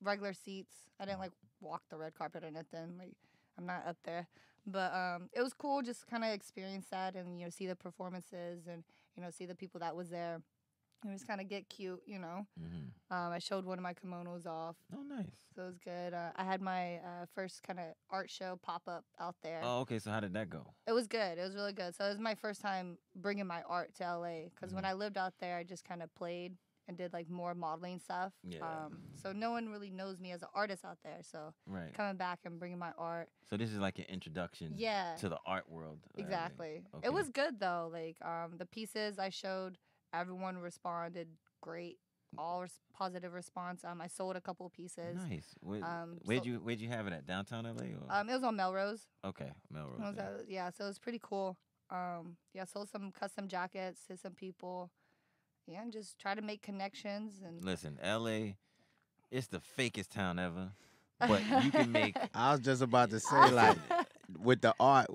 regular seats. I didn't like walk the red carpet or nothing. Like I'm not up there, but it was cool just kind of experience that and you know see the performances and you know see the people that was there. And just kind of get cute, you know. I showed one of my kimonos off. Oh, nice. So it was good. I had my first kind of art show pop up out there. Oh, okay. So how did that go? It was good. It was really good. So it was my first time bringing my art to LA because when I lived out there, I just kind of played and did like more modeling stuff. Yeah. So no one really knows me as an artist out there. So Right. coming back and bringing my art. So this is like an introduction to the art world. Exactly. Okay. It was good though. Like the pieces I showed, everyone responded great. All positive response. I sold a couple pieces. Nice. Where'd you have it at? Downtown LA? Or? It was on Melrose. Okay, Melrose. Yeah, so it was pretty cool. Sold some custom jackets to some people. Yeah, and just try to make connections and Listen, LA, it's the fakest town ever. But you can make I was just about to say, like, with the art,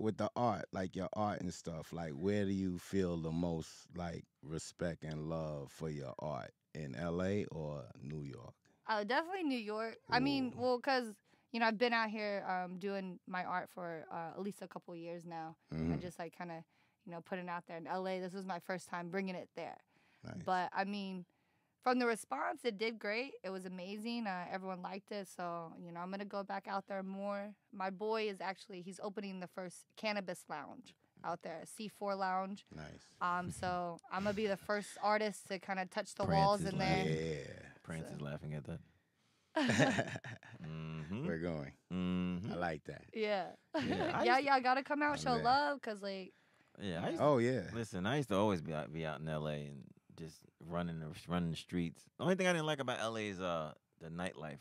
like your art and stuff, like, where do you feel the most, like, respect and love for your art? In LA or New York? Definitely New York. I mean, well, because, you know, I've been out here doing my art for at least a couple years now. I just, like, kind of, you know, putting it out there in LA. This was my first time bringing it there. Nice. But, I mean, from the response, it did great. It was amazing. Everyone liked it. So, you know, I'm going to go back out there more. My boy is actually, he's opening the first cannabis lounge out there, C4 Lounge. Nice. So I'm going to be the first artist to kind of touch the walls in there. Yeah. Prince is laughing at that. We're going. I like that. Yeah. Yeah, I got to come out, show man. love, because, like, Yeah. Oh, yeah. Listen, I used to always be out in LA and just running the streets. The only thing I didn't like about LA is the nightlife.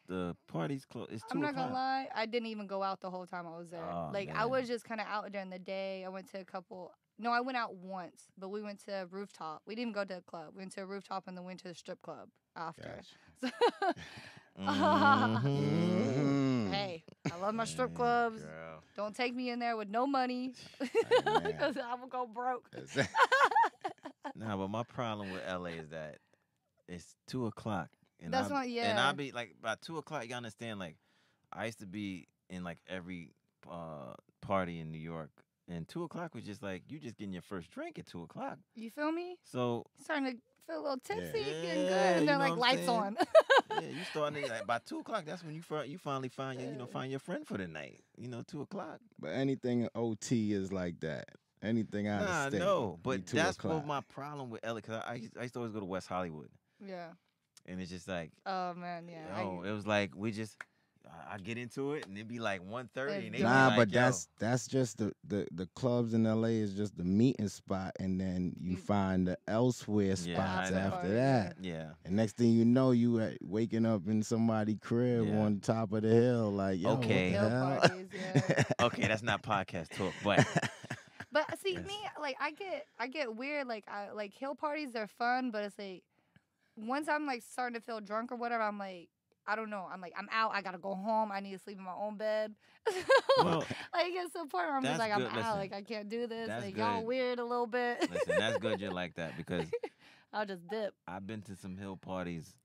The party's close. It's 2 I'm not o'clock. gonna lie, I didn't even go out the whole time I was there. Oh, I man. was just kind of out during the day. I went to a couple. No, I went out once, but we went to a rooftop. We didn't go to a club. We went to a rooftop and then went to a strip club after. Hey, I love my strip clubs. Girl. Don't take me in there with no money, because I will go broke. Nah, but my problem with LA is that it's 2 o'clock. And That's why, yeah. And I'll be like, by 2 o'clock, you understand, like, I used to be in, like, every party in New York. And 2 o'clock was just like, you just getting your first drink at 2 o'clock. You feel me? So, Starting to feel a little tipsy, Yeah, getting good, and you they're know like what I'm lights saying? on. yeah, you starting to, like, by 2 o'clock, that's when you finally find find your friend for the night. 2 o'clock. But anything in OT is like that. Anything out Nah, of state. no, but be 2 that's o'clock. what my problem with LA, because I used to always go to West Hollywood. Yeah. And it's just like, Oh man, yeah. it was like, I get into it, and it'd be like 1:30, and they Nah, be but like, yo. that's just the clubs in LA is just the meeting spot, and then you find the elsewhere Yeah, spots I know. after that. Yeah. And next thing you know, you waking up in somebody's crib Yeah. on top of the hill, like, yo, Okay. what the Hill hell? parties, yeah. Okay, that's not podcast talk, but But see, Yes. me, like, I get weird. Like, hill parties, they're fun, but it's like, once I'm like starting to feel drunk or whatever, I'm like, I don't know. I'm like, I'm out. I gotta go home. I need to sleep in my own bed. Well, like, it's to the point where I'm just that's like, I'm good. out. Listen, Like, I can't do this. that's Like, y'all good. weird a little bit. listen, that's good you're like that, because I'll just dip. I've been to some hill parties,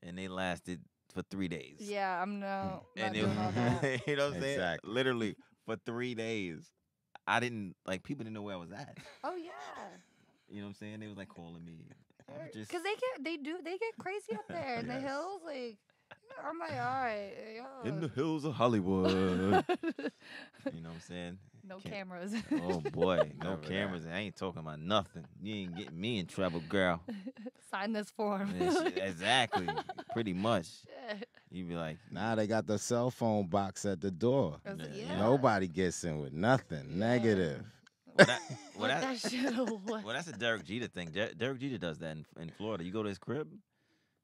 and they lasted for 3 days. Yeah, I'm not And doing all that. you know what I'm saying? Exactly. Literally for 3 days. I didn't like people didn't know where I was at. Oh yeah. You know what I'm saying? They was like calling me. I was just Cause they get crazy up there in the Yes. hills. Like, I'm like, all right, in the yo. hills of Hollywood. You know what I'm saying? No Can't- cameras. Oh boy, no Never that. cameras. I ain't talking about nothing. You ain't getting me in trouble, girl. Sign this form. Yeah, shit, exactly. Pretty much. Shit. You be like, Now they got the cell phone box at the door. Yeah. Nobody gets in with nothing. Yeah. Negative. well, that, well, What that, that shit away. well, that's a Derek Jeter thing. Derek Jeter does that in Florida. You go to his crib,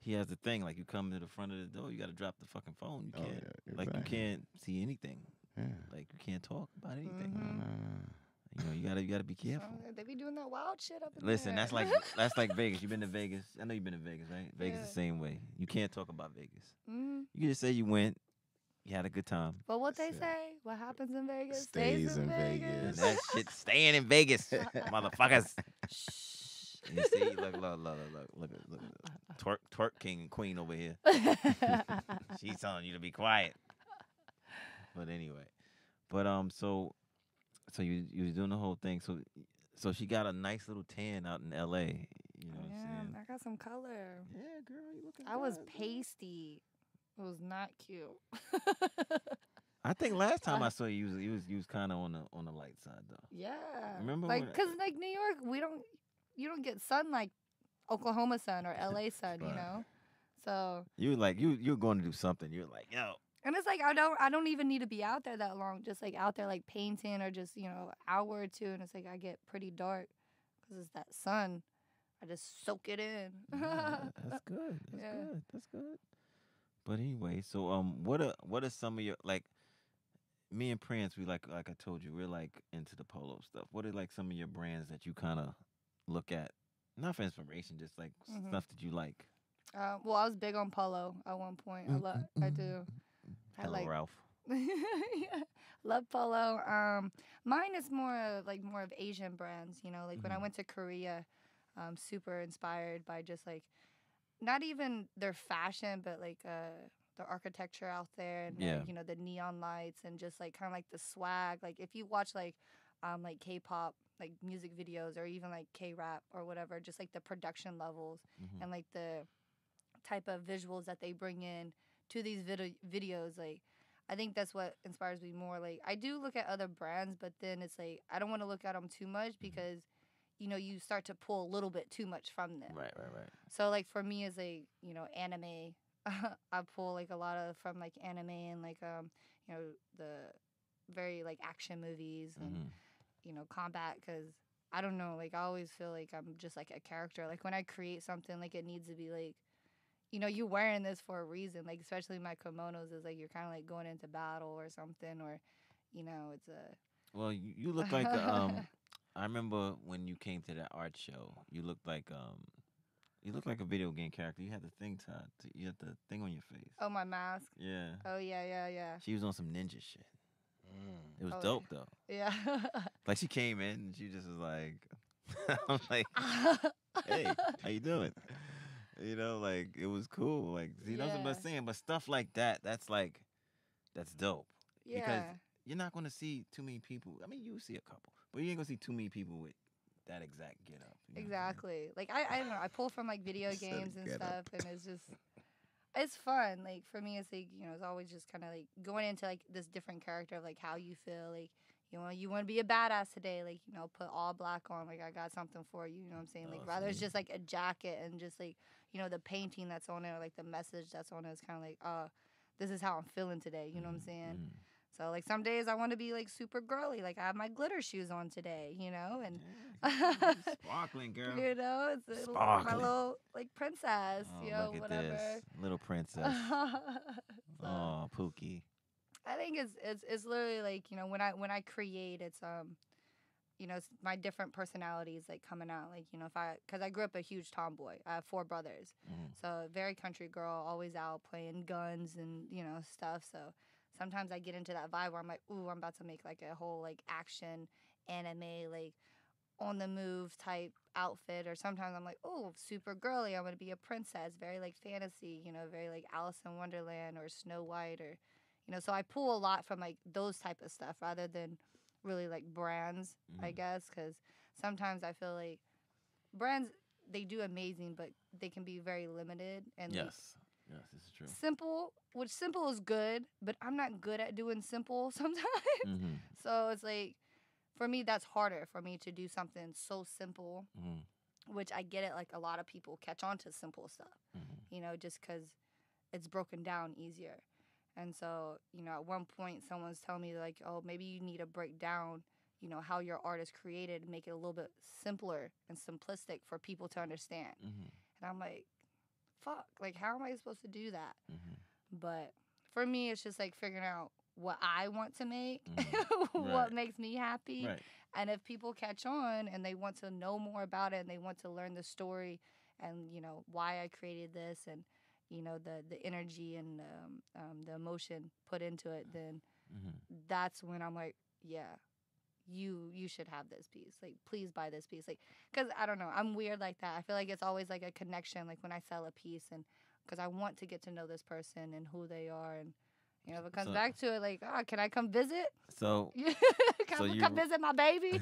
he has the thing like you come to the front of the door, you got to drop the fucking phone. You Oh, can't, yeah, like you exactly. can't see anything. Yeah. Like you can't talk about anything. Mhm. You know, you gotta be careful. They be doing that wild shit up in Listen, there. that's like Vegas. You been to Vegas? I know you've been to Vegas, right? Vegas Yeah. the same way. You can't talk about Vegas. Mhm. You can just say you went, you had a good time. But what they That's it. say, what happens in Vegas Stays in And Vegas. that shit staying in Vegas, motherfuckers. Shh. You see, look, twerk king and queen over here. She's telling you to be quiet. But anyway, so you was doing the whole thing. So she got a nice little tan out in L.A. You know what I'm Yeah, saying? I got some color. Yeah, girl, you looking. I was good, girl. pasty. It was not cute. I think last time I saw you, you was kind of on the light side though. Yeah. Remember like, when- cause like New York, you don't get sun like Oklahoma sun or LA sun, you Right. know. So, You were like you're going to do something. You're like, yo, and it's like I don't even need to be out there that long. Just like out there like painting or just hour or two, and it's like I get pretty dark because it's that sun. I just soak it in. yeah, that's good. That's Yeah. good. That's good. But anyway, so what are some of your like? Me and Prince, we like I told you, we're like into the polo stuff. What are like some of your brands that you kind of look at, not for inspiration, just like Mhm. stuff that you like? Well, I was big on polo at one point. I do. I Hello, like Ralph. yeah, love polo. Mine is more of Asian brands. Like when I Mhm. went to Korea, super inspired by just like not even their fashion, but like the architecture out there and Yeah. the neon lights and just like kind of like the swag. Like if you watch like K-pop like music videos or even like K-rap or whatever, just like the production levels Mhm. and like the type of visuals that they bring in to these videos. Like I think that's what inspires me more. Like I do look at other brands, but then it's like I don't want to look at them too much because you start to pull a little bit too much from them. Right. So like for me it's like anime. I pull like a lot of from like anime and like the very like action movies and Mhm. combat, because I don't know, like I always feel like I'm just like a character. Like when I create something, like it needs to be like you're wearing this for a reason. Like especially my kimonos is like you're kind of like going into battle or something, or it's a Well, you look like I remember when you came to that art show. You looked like a video game character. You had the thing tied. You had the thing on your face. oh, my mask. Yeah. Oh yeah. She was on some ninja shit. Mm. It was Oh, dope though. Yeah. Like she came in and she just was like, I'm like, hey, how you doing? Like it was cool. Like that's what Yeah. I'm saying. But stuff like that, that's dope. Yeah. Because you're not gonna see too many people. I mean, you see a couple, but you ain't gonna see too many people with that exact get up. Exactly. Like I don't know. I pull from like video Said games and get stuff, up. and it's fun. Like for me, it's like it's always just kind of like going into like this different character of like how you feel. Like you want to be a badass today. Like put all black on. Like I got something for you. You know what I'm saying? Like rather it's see. just like a jacket and just like the painting that's on it or like the message that's on it is kind of like this is how I'm feeling today. You know what I'm saying? Mhm. So like some days I want to be like super girly. Like I have my glitter shoes on today. And Yeah, you sparkling girl. it's my Sparkling. little like princess, Oh, look at whatever. this little princess. So, Oh, Pookie. I think it's literally like when I create, it's it's my different personalities like coming out. Like because I grew up a huge tomboy. I have 4 brothers, Mhm. so very country girl, always out playing guns and stuff. So sometimes I get into that vibe where I'm like, ooh, I'm about to make like a whole like action anime like on the move type outfit, or sometimes I'm like, oh, super girly, I'm gonna be a princess, very like fantasy, very like Alice in Wonderland or Snow White, or so I pull a lot from like those type of stuff rather than really like brands, I guess, because sometimes I feel like brands, they do amazing, but they can be very limited and like, Yes, this is true. simple, which simple is good, but I'm not good at doing simple sometimes. Mm-hmm. So it's like, for me, that's harder for me to do something so simple, which I get it. Like a lot of people catch on to simple stuff, just because it's broken down easier. And so, at one point, someone's telling me like, oh, maybe you need to break down, how your art is created and make it a little bit simpler and simplistic for people to understand. And I'm like, fuck, like, how am I supposed to do that? But for me, it's just like figuring out what I want to make, what makes me happy. Right. And if people catch on and they want to know more about it and they want to learn the story and, why I created this and, the energy and the emotion put into it, then that's when I'm like, yeah, you should have this piece. Like, please buy this piece. Like, because I don't know, I'm weird like that. I feel like it's always like a connection, like when I sell a piece, and because I want to get to know this person and who they are. And, if it comes back to it, like, oh, can I come visit? So, can I come visit my baby?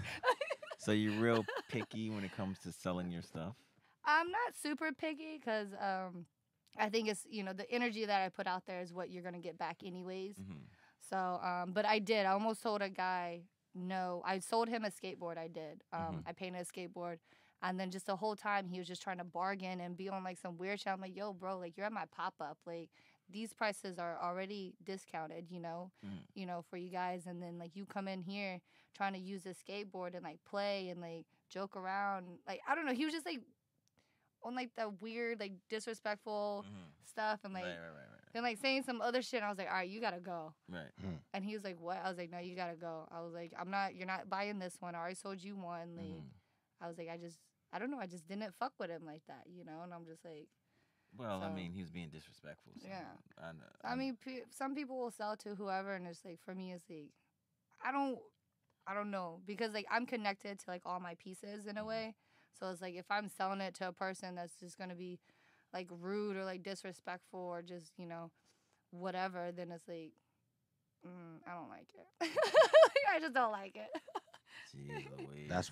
So you're real picky when it comes to selling your stuff? I'm not super picky because I think it's, the energy that I put out there is what you're going to get back anyways. So, but I almost told a guy, no, I sold him a skateboard. I did. I painted a skateboard. And then just the whole time he was just trying to bargain and be on like some weird shit. I'm like, yo, bro, like you're at my pop-up. Like these prices are already discounted, for you guys. And then like you come in here trying to use a skateboard and like play and like joke around. Like, I don't know. He was just like on like the weird, like disrespectful stuff. And like, Right. then like saying some other shit. And I was like, all right, you gotta go. Right. And he was like, what? I was like, no, you gotta go. I was like, you're not buying this one. I already sold you one. Like, I was like, I don't know. I just didn't fuck with him like that, And I'm just like. Well, so, I mean, he was being disrespectful. So yeah. I mean, some people will sell to whoever, and it's like, for me, it's like, I don't know, because like I'm connected to like all my pieces in a way. So it's like if I'm selling it to a person that's just gonna be like rude or like disrespectful or just whatever, then it's like I don't like it. I just don't like it. Jeez Louise. That's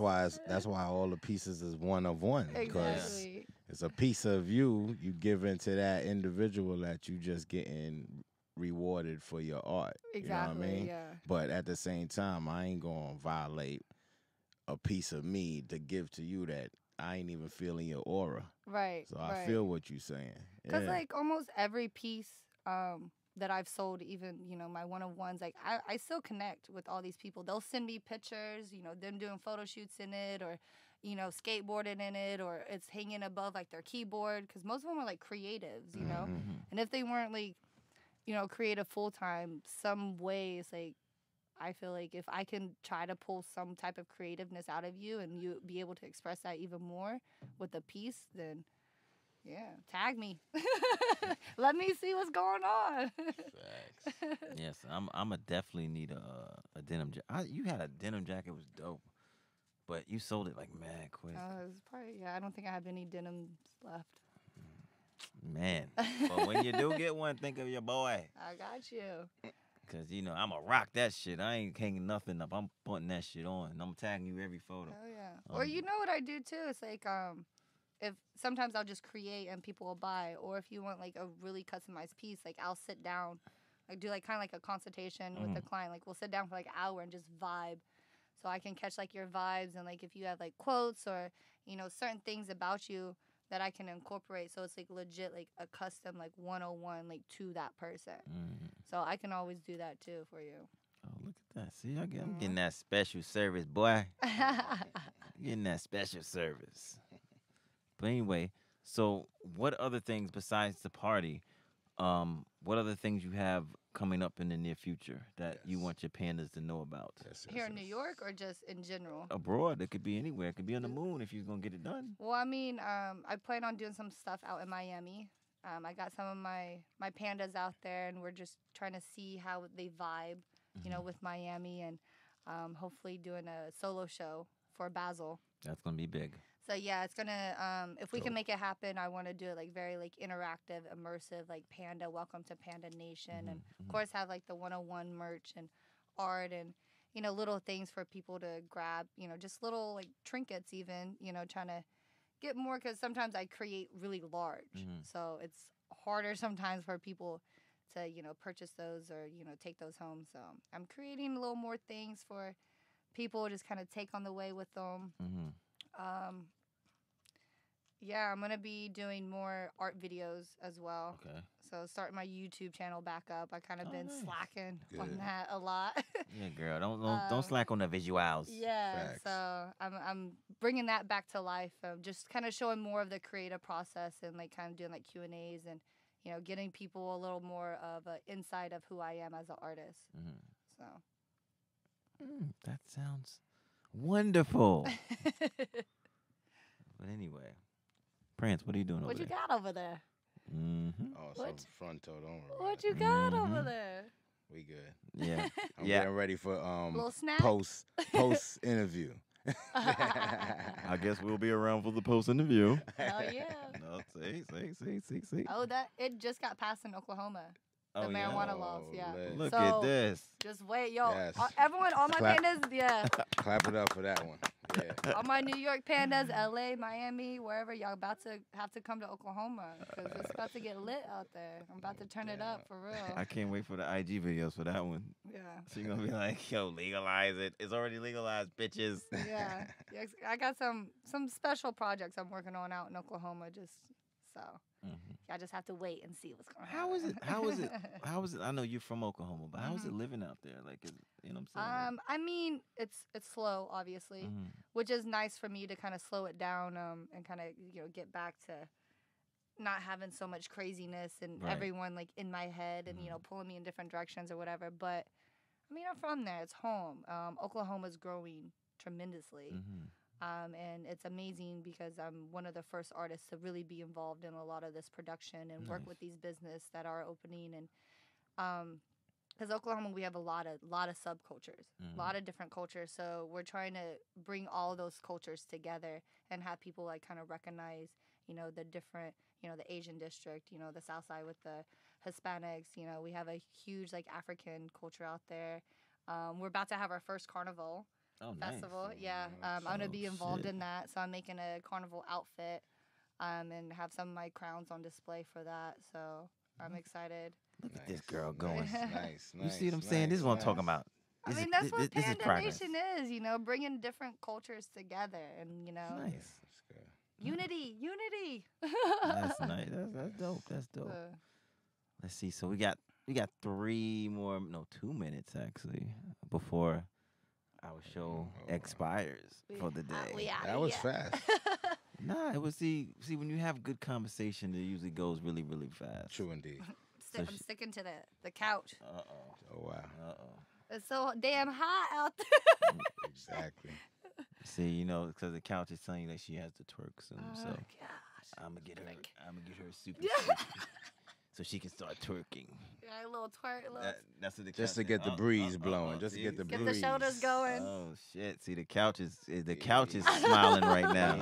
why all the pieces is one of one. Because Exactly. it's a piece of you giving to that individual that you just getting rewarded for your art. Exactly. You know what I mean? Yeah. But at the same time, I ain't gonna violate a piece of me to give to you that I ain't even feeling your aura. Right. So I feel what you're saying. Because like almost every piece that I've sold, even, my one-of-ones, like I still connect with all these people. They'll send me pictures, them doing photo shoots in it or, skateboarding in it, or it's hanging above like their keyboard. Because most of them are like creatives, And if they weren't like, creative full-time, some ways, like, I feel like if I can try to pull some type of creativeness out of you and you be able to express that even more with a piece, then yeah, tag me. Let me see what's going on. Facts. Yes, I'm a definitely need a denim jacket. You had a denim jacket, it was dope, but you sold it like mad quick. It's probably, I don't think I have any denims left. Man, but when you do get one, think of your boy. I got you. Cause I'ma rock that shit. I ain't hanging nothing up. I'm putting that shit on. I'm tagging you every photo. Oh yeah. Or you know what I do too? It's like if sometimes I'll just create and people will buy, or if you want like a really customized piece, like I'll sit down, like do like kind of like a consultation with the client. Like we'll sit down for like an hour and just vibe, so I can catch like your vibes and like if you have like quotes or certain things about you that I can incorporate, so it's like legit like a custom like 101 like to that person. So I can always do that too for you. Oh, look at that. See, I'm getting that special service, boy. Getting that special service. But anyway, so what other things besides the party, what other things you have coming up in the near future that you want your pandas to know about? Here in New York or just in general? Abroad. It could be anywhere. It could be on the moon if you're going to get it done. Well, I mean, I plan on doing some stuff out in Miami. I got some of my pandas out there, and we're just trying to see how they vibe, with Miami, and hopefully doing a solo show for Basel. That's gonna be big. So yeah, it's gonna if we can make it happen, I want to do it like very like interactive, immersive, like Panda, welcome to Panda Nation, and of course have like the 101 merch and art and little things for people to grab, just little like trinkets even, trying to get more because sometimes I create really large, so it's harder sometimes for people to purchase those or take those home. So I'm creating a little more things for people just kind of take on the way with them. Yeah, I'm gonna be doing more art videos as well. Okay. So starting my YouTube channel back up. I kind of been nice. slacking on Good. that a lot. Yeah, girl. Don't slack on the visuals. Yeah. Facts. So I'm bringing that back to life. Just kind of showing more of the creative process and like kind of doing like Q&As and getting people a little more of an insight of who I am as an artist. So. That sounds wonderful. But anyway, Prince, what are you doing What over you there? got over there? Oh, some What? fronto, don't worry. What you got over there? We good. Yeah. I'm Yeah. getting ready for Little snack? post interview. I guess we'll be around for the post interview. Hell yeah. No, see. Oh, it just got passed in Oklahoma. The Oh, yeah. marijuana laws, yeah. lit. Look So- at this. Just wait, yo. Yes. Everyone, all my Clap. pandas, yeah. Clap it up for that one. Yeah. All my New York pandas, LA, Miami, wherever, y'all about to have to come to Oklahoma because it's about to get lit out there. I'm about to turn it up for real. I can't wait for the IG videos for that one. Yeah. She's gonna be like, yo, legalize it. It's already legalized, bitches. Yeah. Yeah, I got some special projects I'm working on out in Oklahoma just so. I just have to wait and see what's going to happen. How is it? How is it? I know you're from Oklahoma, but how is it living out there? Like, you know what I'm saying? I mean, it's slow, obviously, which is nice for me to kind of slow it down, and kind of get back to not having so much craziness and Right. everyone like in my head and pulling me in different directions or whatever. But I mean, I'm from there. It's home. Oklahoma's growing tremendously. And it's amazing because I'm one of the first artists to really be involved in a lot of this production and work Nice. with these business that are opening. And because Oklahoma, we have a lot of subcultures, a lot of different cultures. So we're trying to bring all those cultures together and have people like kind of recognize, the different, the Asian district, the South Side with the Hispanics. We have a huge like African culture out there. We're about to have our first carnival. Oh, nice. Festival. Yeah, I'm gonna be involved in that, so I'm making a carnival outfit, and have some of my crowns on display for that. So I'm excited. Look at this girl going. Nice. You see what I'm saying? This is what I'm talking about. I This mean, is- that's what this is Panda progress. Nation is, bringing different cultures together, and Nice. That's good. unity. That's nice. That's dope. That's dope. Let's see. So we got 2 minutes actually before our show expires for the day. That was fast. Nah, it was see when you have good conversation, it usually goes really, really fast. True indeed. I'm sticking to the couch. Oh wow. It's so damn hot out there. Exactly. See, because the couch is telling you that she has to twerk soon, so Gosh. I'm gonna get her super so she can start twerking. Yeah, a little twerk, a little. That's what the Just couch to get the said. breeze blowing. Just to see? get the Get breeze. the shoulders going. Oh shit! See, the couch is smiling right now.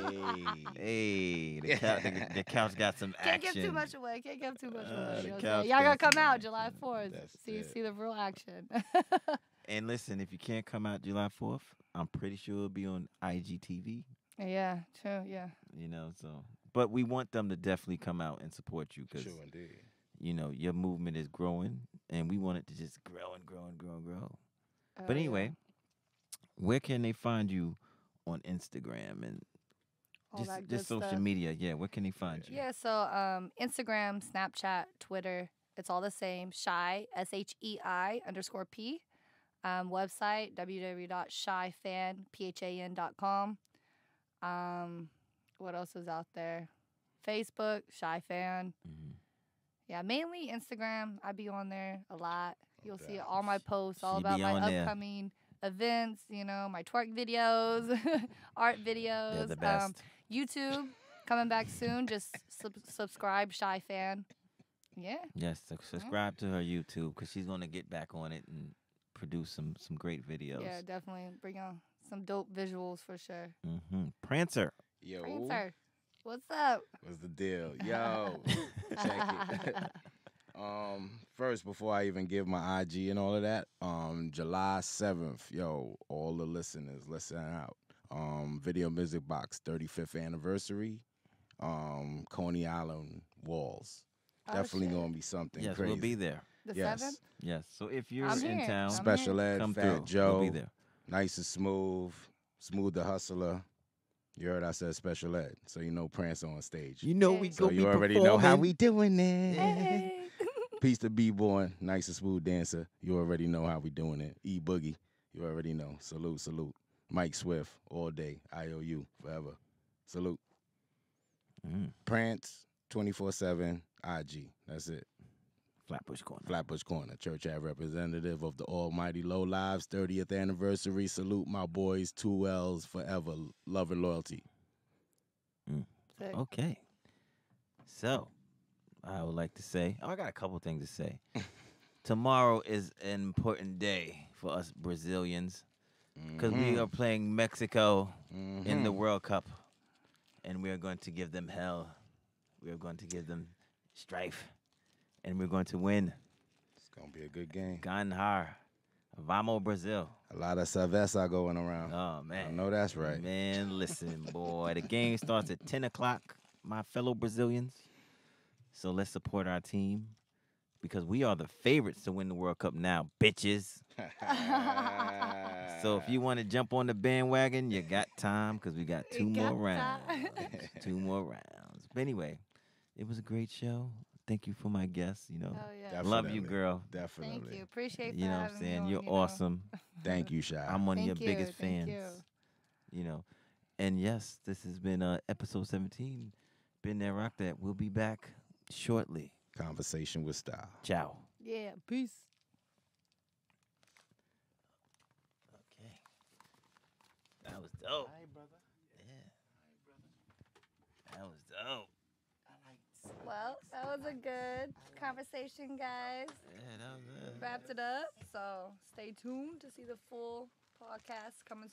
Hey, the couch got some Can't action. give too much away. Can't give too much away. the You know what I'm couch saying? Y'all got gotta come some out July 4th. That's See it. the real action. And listen, if you can't come out July 4th, I'm pretty sure it'll be on IGTV. Yeah, true. Yeah. So. But we want them to definitely come out and support you because True indeed. your movement is growing, and we want it to just grow and grow and grow and grow. Oh, But anyway, where can they find you on Instagram and all that good just social stuff. media? Yeah, where can they find you? Yeah, so Instagram, Snapchat, Twitter, it's all the same. Shy, SHEI_P. Website, www.shyfan.com. What else is out there? Facebook, Shy Fan. Yeah, mainly Instagram. I be on there a lot. You'll see all my posts, all She about be my on there. upcoming events, my twerk videos, art videos. They're the best. YouTube coming back soon. Just subscribe, Shy Fan. Yeah. Yes, subscribe to her YouTube because she's gonna get back on it and produce some great videos. Yeah, definitely bring on some dope visuals for sure. Prancer. Yo, Prancer, what's up? what's the deal? Yo, check it. First, before I even give my IG and all of that, July 7th, yo, all the listeners, listen out. Video Music Box 35th anniversary. Coney Island Walls. Oh, Definitely shit. gonna be something Yes, crazy. we'll be there. The Yes. 7th? Yes. So if you're I'm in here. town, I'm Special here. Ed, come Fat through. Joe, We'll be there. Nice and smooth the hustler. You heard I said Special Ed, so you know Prince on stage. You know Hey. we So go be you already know how performing. we doing it. Hey. Peace to B-Boy, nice and smooth dancer. You already know how we doing it. E Boogie, you already know. Salute. Mike Swift, all day. IOU, forever. Salute. Prance, 24/7, IG. That's it. Flatbush Corner. Flatbush Corner, Church Ave representative of the Almighty Low Lives, 30th anniversary. Salute my boys, 2 L's forever. Love and loyalty. Sick. Okay. So, I would like to say, I got a couple things to say. Tomorrow is an important day for us Brazilians because we are playing Mexico in the World Cup, and we are going to give them hell. We are going to give them strife, and we're going to win. It's going to be a good game. Ganhar. Vamos, Brazil. A lot of cerveza going around. Oh, I man. know that's right. Man, listen, boy. The game starts at 10 o'clock, my fellow Brazilians. So let's support our team because we are the favorites to win the World Cup now, bitches. So if you want to jump on the bandwagon, you got time because we got two more rounds. 2 more rounds. But anyway, it was a great show. Thank you for my guests. You know, Oh, yeah. Definitely. love you, girl. Definitely. Thank you. Appreciate that. You know what I'm saying? You're awesome. Thank you, Shy. I'm one of your Thank you, biggest thank fans. you. You know, and yes, this has been episode 17. Been there, rock that. We'll be back shortly. Conversation with Style. Ciao. Yeah. Peace. Okay. That was dope. Hi, brother. Yeah. That was dope. Well, that was a good conversation, guys. Yeah, that was good. Wrapped it up. So stay tuned to see the full podcast coming